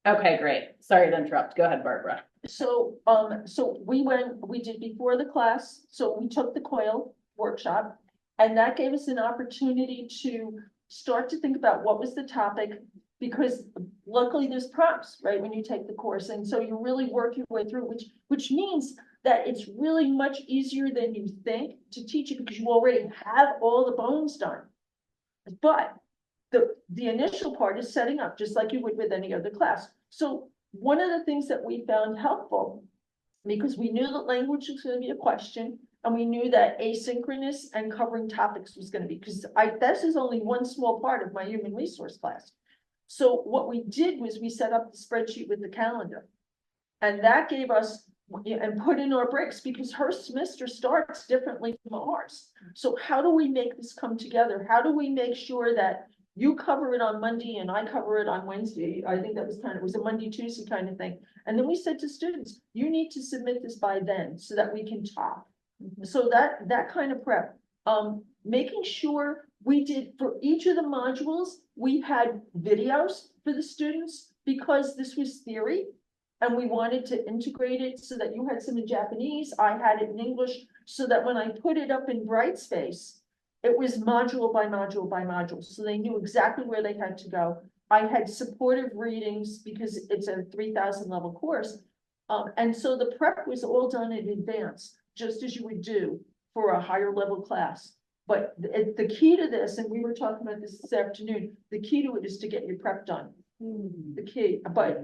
Okay, great. Sorry to interrupt. Go ahead, Barbara. So we did before the class, so we took the COIL workshop, and that gave us an opportunity to start to think about what was the topic, because luckily there's prompts, right, when you take the course, and so you really work your way through, which means that it's really much easier than you think to teach it because you already have all the bones done. But the initial part is setting up, just like you would with any other class. So one of the things that we found helpful, because we knew that language was going to be a question, and we knew that asynchronous and covering topics was going to be, because this is only one small part of my human resource class. So what we did was we set up the spreadsheet with the calendar, and that gave us and put in our breaks, because her semester starts differently from ours. So how do we make this come together? How do we make sure that you cover it on Monday and I cover it on Wednesday? I think that was it was a Monday, Tuesday kind of thing. And then we said to students, you need to submit this by then so that we can talk. So that kind of prep, making sure we did for each of the modules, we had videos for the students, because this was theory. And we wanted to integrate it so that you had some in Japanese, I had it in English, so that when I put it up in Brightspace, it was module by module by module. So they knew exactly where they had to go. I had supportive readings because it's a 3,000 level course. And so the prep was all done in advance, just as you would do for a higher level class. But the key to this, and we were talking about this afternoon, the key to it is to get your prep done. The key, but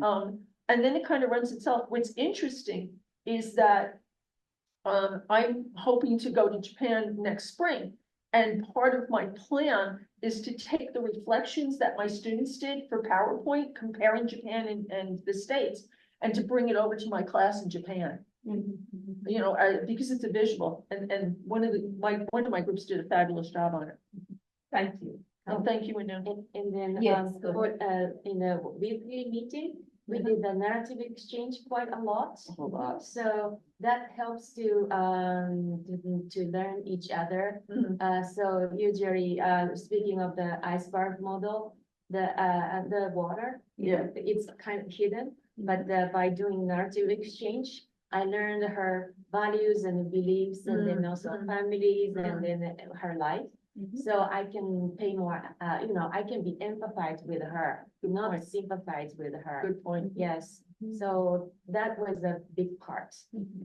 and then it kind of runs itself. What's interesting is that I'm hoping to go to Japan next spring. And part of my plan is to take the reflections that my students did for PowerPoint, comparing Japan and the States, and to bring it over to my class in Japan. Because it's a visual, and one of my groups did a fabulous job on it. Thank you. Thank you, Anu. And then Yes, in a weekly meeting, we did the narrative exchange quite a lot. So that helps to learn each other. So usually, speaking of the iceberg model, the water, it's kind of hidden. But by doing narrative exchange, I learned her values and beliefs, and then also families, and then her life. So I can pay more, I can be empathized with her, not sympathize with her. Good point. Yes. So that was a big part.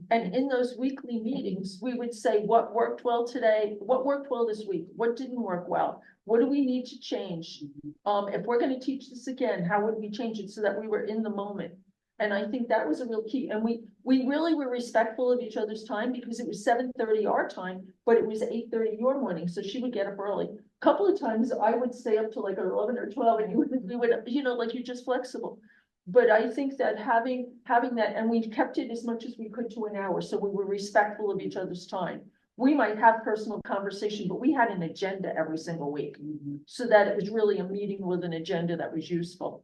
And in those weekly meetings, we would say what worked well today, what worked well this week, what didn't work well, what do we need to change? If we're going to teach this again, how would we change it so that we were in the moment? And I think that was a real key. And we really were respectful of each other's time, because it was 7:30 our time, but it was 8:30 your morning. So she would get up early. A couple of times I would stay up till like 11 or 12, and we would, like, you're just flexible. But I think that having that, and we kept it as much as we could to an hour. So we were respectful of each other's time. We might have personal conversation, but we had an agenda every single week, so that it was really a meeting with an agenda that was useful.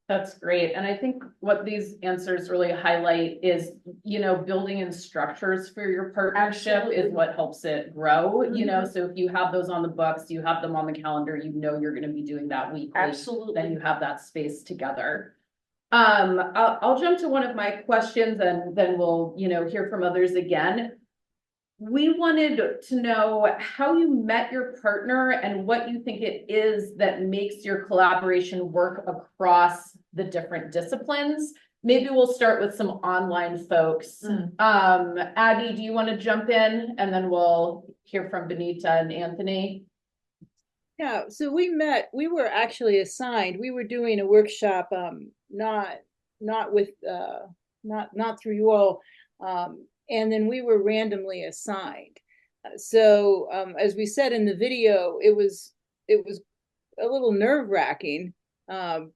That's great. And I think what these answers really highlight is, building in structures for your partnership is what helps it grow, so if you have those on the books, you have them on the calendar, you're going to be doing that weekly. Absolutely. Then you have that space together. I'll jump to one of my questions, and then we'll, hear from others again. We wanted to know how you met your partner and what you think it is that makes your collaboration work across the different disciplines. Maybe we'll start with some online folks. Abby, do you want to jump in, and then we'll hear from Benita and Anthony? Yeah, so we were actually assigned, we were doing a workshop, not through you all. And then we were randomly assigned. So as we said in the video, it was a little nerve-wracking, and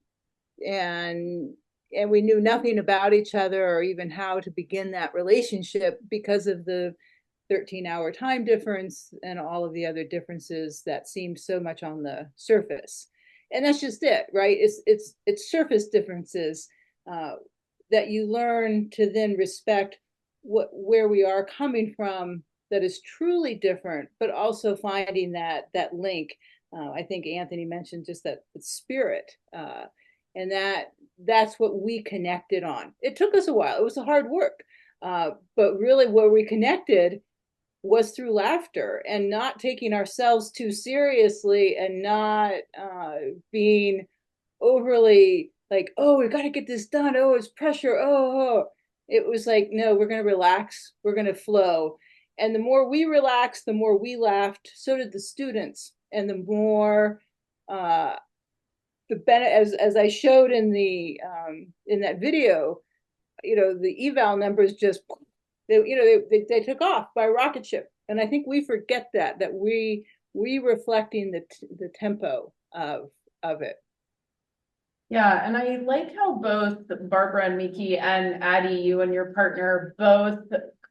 we knew nothing about each other or even how to begin that relationship because of the 13-hour time difference and all of the other differences that seemed so much on the surface. And that's just it, right? It's surface differences that you learn to then respect where we are coming from that is truly different, but also finding that link. I think Anthony mentioned just that spirit, and that's what we connected on. It took us a while. It was hard work, but really where we connected was through laughter and not taking ourselves too seriously and not being overly like, oh, we got to get this done. Oh, it's pressure. Oh. It was like, no, we're going to relax. We're going to flow. And the more we relaxed, the more we laughed. So did the students. And the more as I showed in that video, the eval numbers just they took off by rocket ship. And I think we forget that we reflecting the tempo of it. Yeah, and I like how both Barbara and Miki and Addie, you and your partner, both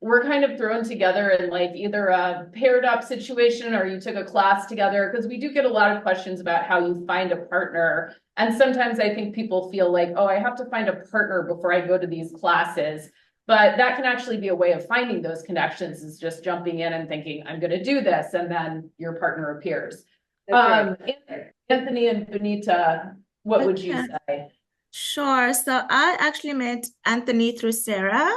were kind of thrown together in like either a paired up situation or you took a class together, because we do get a lot of questions about how you find a partner. And sometimes I think people feel like, oh, I have to find a partner before I go to these classes. But that can actually be a way of finding those connections, is just jumping in and thinking, I'm going to do this, and then your partner appears. Anthony and Benita, what would you say? Sure. So I actually met Anthony through Sarah.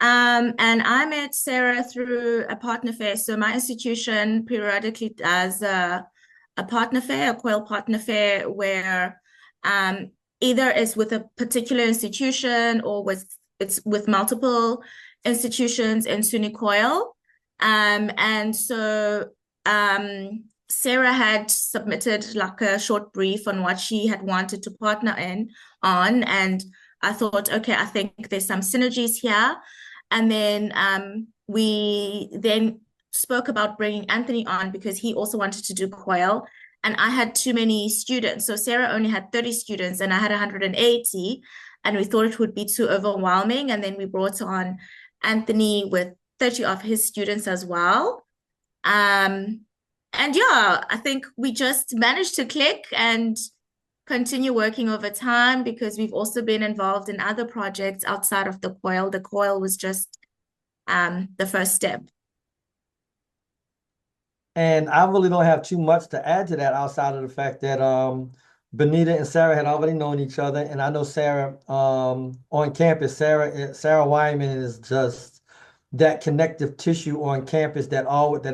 And I met Sarah through a partner fair. So my institution periodically does a partner fair, a COIL partner fair, where either it's with a particular institution or it's with multiple institutions in SUNY COIL. And so Sarah had submitted like a short brief on what she had wanted to partner on, and I thought, okay, I think there's some synergies here. And then we then spoke about bringing Anthony on because he also wanted to do COIL, and I had too many students. So Sarah only had 30 students and I had 180, and we thought it would be too overwhelming. And then we brought on Anthony with 30 of his students as well. And yeah, I think we just managed to click and continue working over time, because we've also been involved in other projects outside of the COIL. The COIL was just the first step. And I really don't have too much to add to that outside of the fact that Benita and Sarah had already known each other. And I know Sarah on campus, Sarah Wyman is just that connective tissue on campus that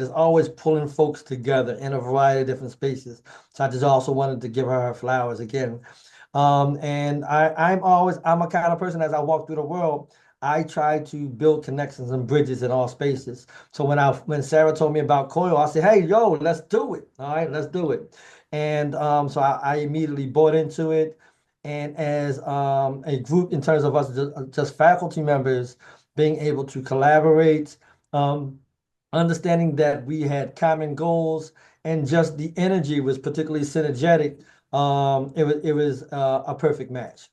is always pulling folks together in a variety of different spaces. So I just also wanted to give her flowers again. And I'm a kind of person, as I walk through the world, I try to build connections and bridges in all spaces. So when Sarah told me about COIL, I said, hey, yo, let's do it. All right, let's do it. And so I immediately bought into it. And as a group, in terms of us just faculty members, being able to collaborate, understanding that we had common goals, and just the energy was particularly synergetic. It was a perfect match.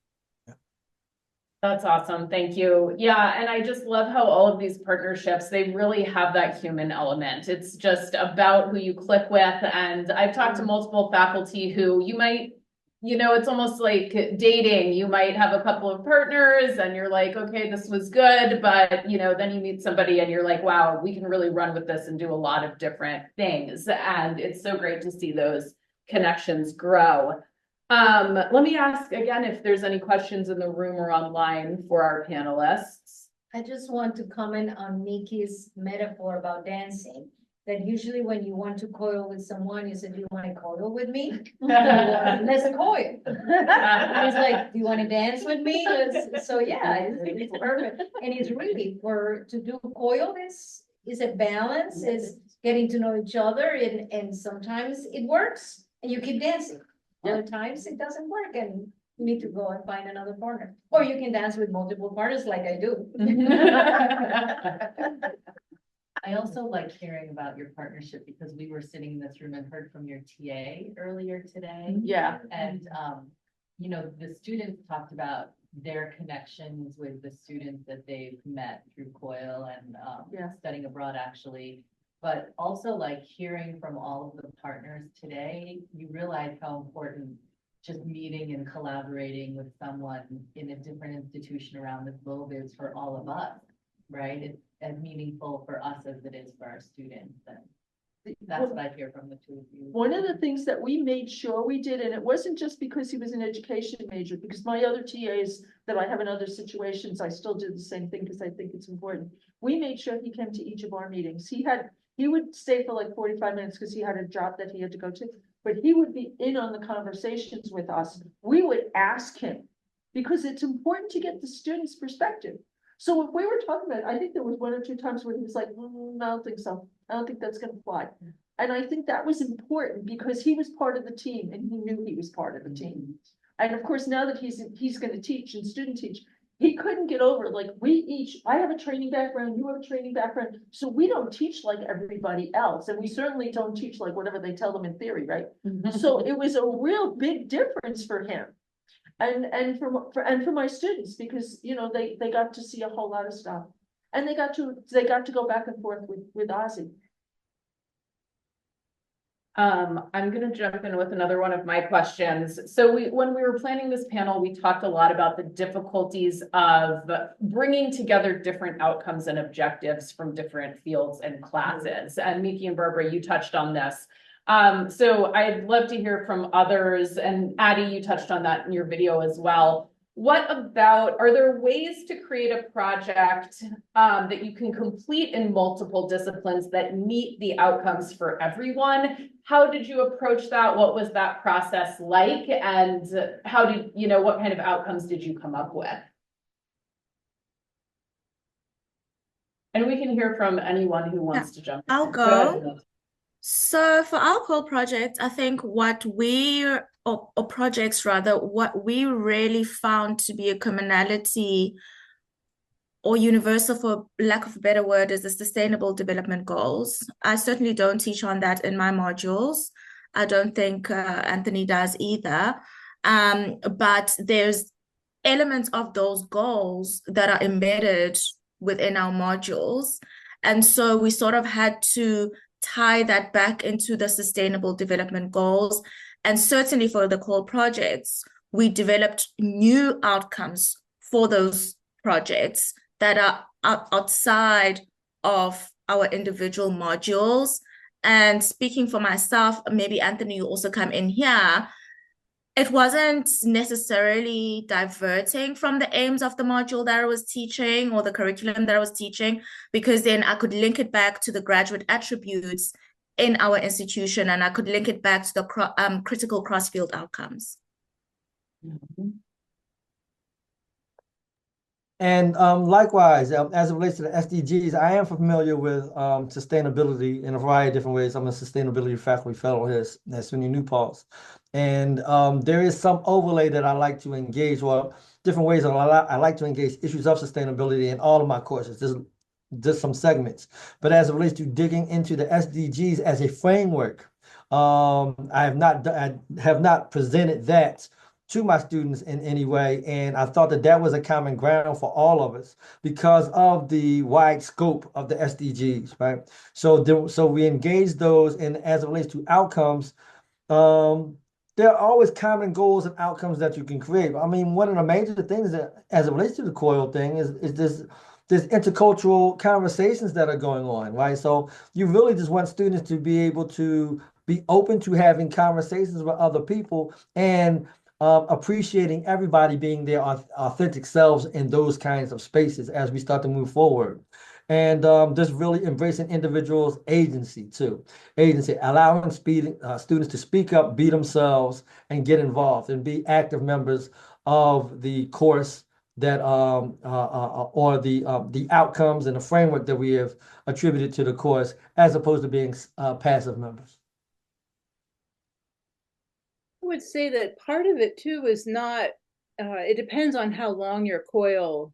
That's awesome. Thank you. Yeah, and I just love how all of these partnerships, they really have that human element. It's just about who you click with. And I've talked to multiple faculty who you might, it's almost like dating. You might have a couple of partners and you're like, okay, this was good. But, then you meet somebody and you're like, wow, we can really run with this and do a lot of different things. And it's so great to see those connections grow. Let me ask again if there's any questions in the room or online for our panelists. I just want to comment on Miki's metaphor about dancing. That usually when you want to coil with someone, you say, do you want to coil with me? Let's coil. It's like, do you want to dance with me? So yeah, it's perfect. And it's really, to do coil is a balance, is getting to know each other, and sometimes it works and you keep dancing. Other times it doesn't work and you need to go and find another partner. Or you can dance with multiple partners like I do. I also like hearing about your partnership because we were sitting in this room and heard from your TA earlier today. Yeah. And, you know, the students talked about their connections with the students that they've met through COIL and studying abroad actually. But also like hearing from all of the partners today, you realize how important just meeting and collaborating with someone in a different institution around the globe is for all of us, right? It's as meaningful for us as it is for our students. And that's what I hear from the two of you. One of the things that we made sure we did, and it wasn't just because he was an education major, because my other TAs that I have in other situations, I still do the same thing because I think it's important. We made sure he came to each of our meetings. He would stay for like 45 minutes because he had a job that he had to go to, but he would be in on the conversations with us. We would ask him because it's important to get the student's perspective. So if we were talking about, I think there was 1 or 2 times where he was like, I don't think so. I don't think that's going to fly. And I think that was important because he was part of the team and he knew he was part of the team. And of course, now that he's going to teach and student teach, he couldn't get over, like I have a training background, you have a training background. So we don't teach like everybody else. And we certainly don't teach like whatever they tell them in theory, right? So it was a real big difference for him. And for my students, because you know they got to see a whole lot of stuff, and they got to go back and forth with Ozzy. I'm going to jump in with another one of my questions. So when we were planning this panel, we talked a lot about the difficulties of bringing together different outcomes and objectives from different fields and classes. And Miki and Barbara, you touched on this. So I'd love to hear from others, and Addie, you touched on that in your video as well. Are there ways to create a project that you can complete in multiple disciplines that meet the outcomes for everyone? How did you approach that? What was that process like? And what kind of outcomes did you come up with? And we can hear from anyone who wants to jump in. I'll go. So for our COIL project, I think what we really found to be a commonality or universal, for lack of a better word, is the Sustainable Development Goals. I certainly don't teach on that in my modules. I don't think Anthony does either. But there's elements of those goals that are embedded within our modules. And so we sort of had to tie that back into the Sustainable Development Goals. And certainly for the COIL projects, we developed new outcomes for those projects that are outside of our individual modules. And speaking for myself, maybe Anthony, you also come in here, it wasn't necessarily diverting from the aims of the module that I was teaching or the curriculum that I was teaching, because then I could link it back to the graduate attributes in our institution, and I could link it back to the critical cross-field outcomes. And likewise, as it relates to the SDGs, I am familiar with sustainability in a variety of different ways. I'm a sustainability faculty fellow here at SUNY New Paltz. And there is some overlay that I like to engage, well, different ways I like to engage issues of sustainability in all of my courses. Just some segments. But as it relates to digging into the SDGs as a framework, I have not presented that to my students in any way. And I thought that was a common ground for all of us because of the wide scope of the SDGs, right? So we engage those, and as it relates to outcomes, there are always common goals and outcomes that you can create. I mean, one of the major things that, as it relates to the COIL thing, is this intercultural conversations that are going on, right? So you really just want students to be able to be open to having conversations with other people and appreciating everybody being their authentic selves in those kinds of spaces as we start to move forward. And just really embracing individuals' agency too. Allowing students to speak up, be themselves, and get involved and be active members of the course that or the outcomes and the framework that we have attributed to the course, as opposed to being passive members. I would say that part of it too is not it depends on how long your COIL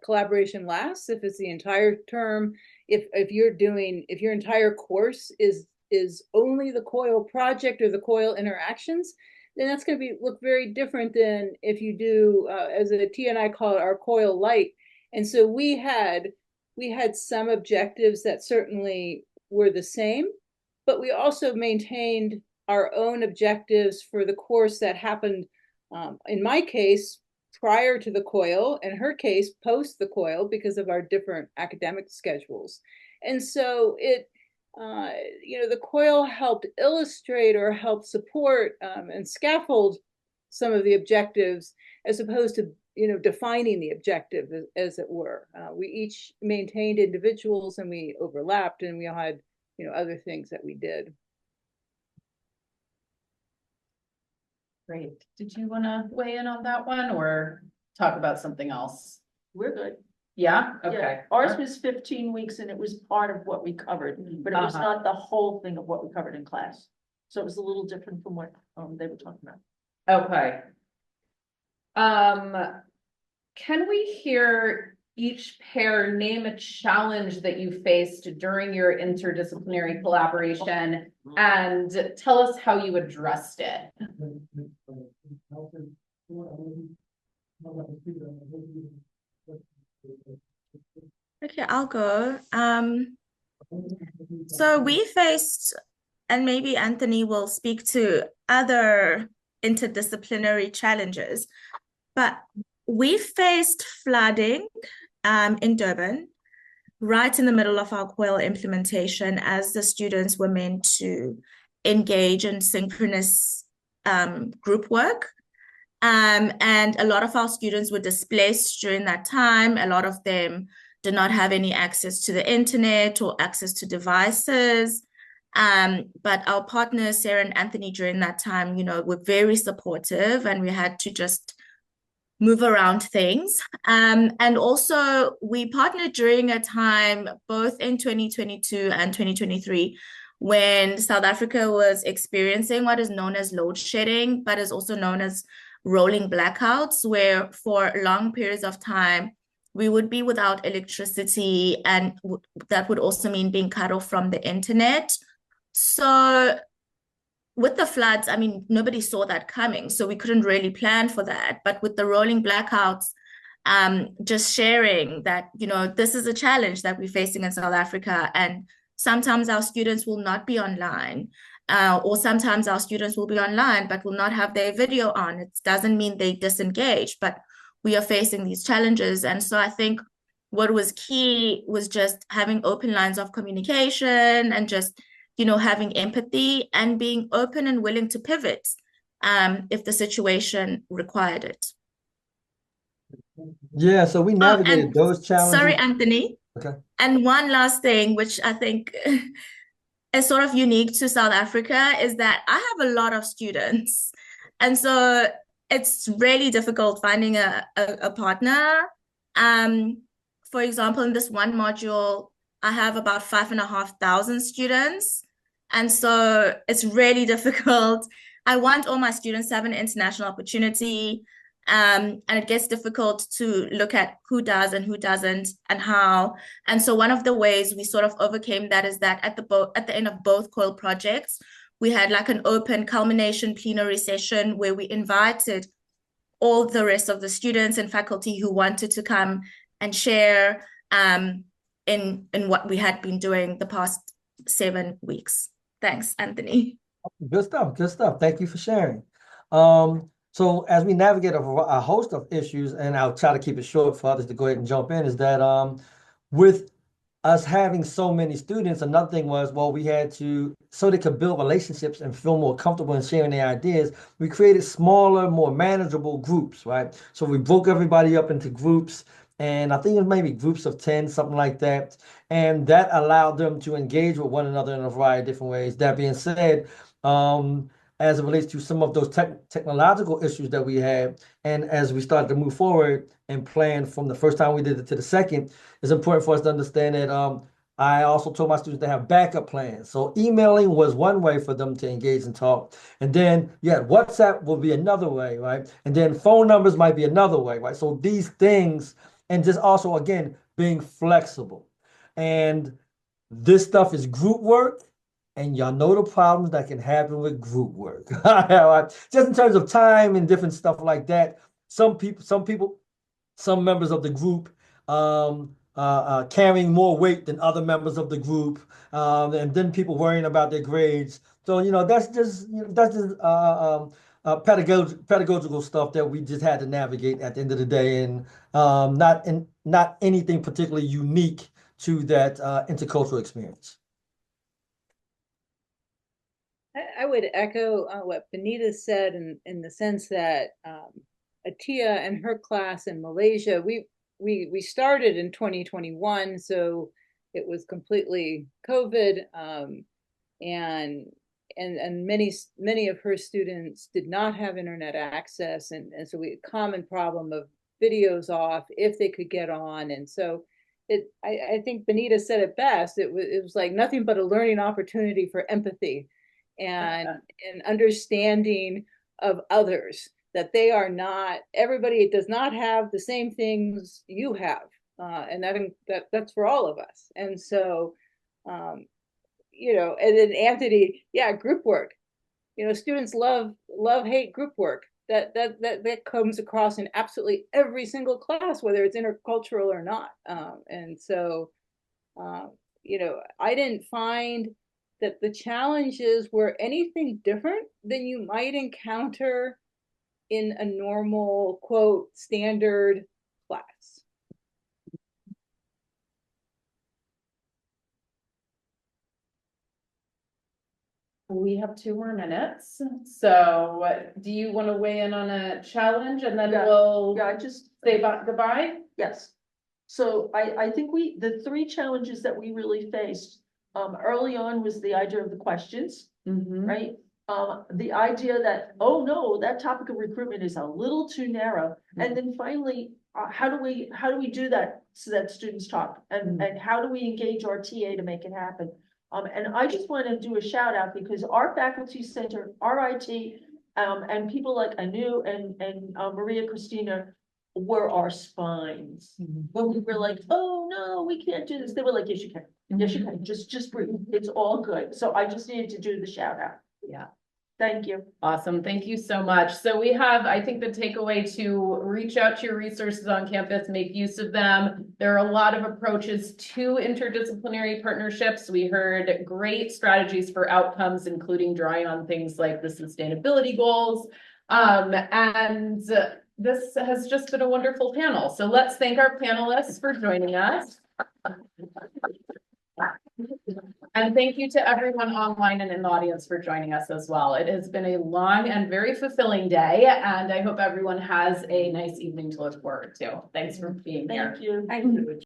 collaboration lasts. If it's the entire term, if your entire course is only the COIL project or the COIL interactions, then that's going to look very different than if you do, as Tia and I call it, our COIL light. And so we had some objectives that certainly were the same, but we also maintained our own objectives for the course that happened, in my case, prior to the COIL, in her case, post the COIL, because of our different academic schedules. And so the COIL helped illustrate or help support and scaffold some of the objectives, as opposed to defining the objective, as it were. We each maintained individuals, and we overlapped, and we all had other things that we did. Great. Did you want to weigh in on that one or talk about something else? We're good. Yeah? Okay. Yeah. Ours was 15 weeks, and it was part of what we covered, but it was not the whole thing of what we covered in class. So it was a little different from what they were talking about. Okay. Can we hear each pair name a challenge that you faced during your interdisciplinary collaboration and tell us how you addressed it? Okay, I'll go. So we faced, and maybe Anthony will speak to other interdisciplinary challenges, but we faced flooding in Durban right in the middle of our COIL implementation, as the students were meant to engage in synchronous group work. And a lot of our students were displaced during that time. A lot of them did not have any access to the internet or access to devices. But our partners, Sarah and Anthony, during that time, were very supportive, and we had to just move around things. And also we partnered during a time, both in 2022 and 2023, when South Africa was experiencing what is known as load shedding, but is also known as rolling blackouts, where for long periods of time, we would be without electricity, and that would also mean being cut off from the internet. So with the floods, I mean, nobody saw that coming, so we couldn't really plan for that. But with the rolling blackouts, just sharing that, this is a challenge that we're facing in South Africa, and sometimes our students will not be online, or sometimes our students will be online but will not have their video on. It doesn't mean they disengage, but we are facing these challenges. And so I think what was key was just having open lines of communication, and just having empathy and being open and willing to pivot if the situation required it. Yeah, so we navigated those challenges. Sorry, Anthony. Okay. And one last thing, which I think is sort of unique to South Africa, is that I have a lot of students. And so it's really difficult finding a partner. For example, in this one module, I have about 5,500 students. And so it's really difficult. I want all my students to have an international opportunity. And it gets difficult to look at who does and who doesn't and how. And so one of the ways we sort of overcame that is that at the end of both COIL projects, we had like an open culmination plenary session where we invited all the rest of the students and faculty who wanted to come and share in what we had been doing the past 7 weeks. Thanks, Anthony. Good stuff. Good stuff. Thank you for sharing. So as we navigate a host of issues, and I'll try to keep it short for others to go ahead and jump in, is that with us having so many students, another thing was, well, we had to, so they could build relationships and feel more comfortable in sharing their ideas, we created smaller, more manageable groups, right? So we broke everybody up into groups, and I think it was maybe groups of 10, something like that. And that allowed them to engage with one another in a variety of different ways. That being said, as it relates to some of those technological issues that we had, and as we started to move forward and plan from the first time we did it to the second, it's important for us to understand that I also told my students to have backup plans. So emailing was one way for them to engage and talk. And then WhatsApp will be another way, right? And then phone numbers might be another way, right? So these things, and just also, again, being flexible. And this stuff is group work. And y'all know the problems that can happen with group work. Just in terms of time and different stuff like that. Some members of the group carrying more weight than other members of the group, and then people worrying about their grades. So that's just pedagogical stuff that we just had to navigate at the end of the day, and not anything particularly unique to that intercultural experience. I would echo what Benita said in the sense that Atia and her class in Malaysia, we started in 2021, so it was completely COVID, and many of her students did not have internet access, and so we had a common problem of videos off if they could get on, and so I think Benita said it best. It was like nothing but a learning opportunity for empathy and understanding of others, that they are not, everybody does not have the same things you have, and that's for all of us. And so and then Anthony, group work, students love hate group work. That comes across in absolutely every single class, whether it's intercultural or not. And so I didn't find that the challenges were anything different than you might encounter in a normal, quote, standard class. We have 2 more minutes. So do you want to weigh in on a challenge, and then we'll just say goodbye? Yes. So I think the 3 challenges that we really faced early on was the idea of the questions, right? The idea that, oh no, that topic of recruitment is a little too narrow. And then finally, how do we do that so that students talk, and how do we engage our TA to make it happen? And I just want to do a shout out, because our faculty center, our IT, and people like Anu and Maria Christina were our spines. When we were like, oh no, we can't do this, they were like, yes you can, yes you can, just breathe, it's all good. So I just needed to do the shout out. Yeah. Thank you. Awesome. Thank you so much. So we have, I think, the takeaway to reach out to your resources on campus, make use of them. There are a lot of approaches to interdisciplinary partnerships. We heard great strategies for outcomes, including drawing on things like the sustainability goals. And this has just been a wonderful panel. So let's thank our panelists for joining us. And thank you to everyone online and in the audience for joining us as well. It has been a long and very fulfilling day, and I hope everyone has a nice evening to look forward to. Thanks for being here. Thank you.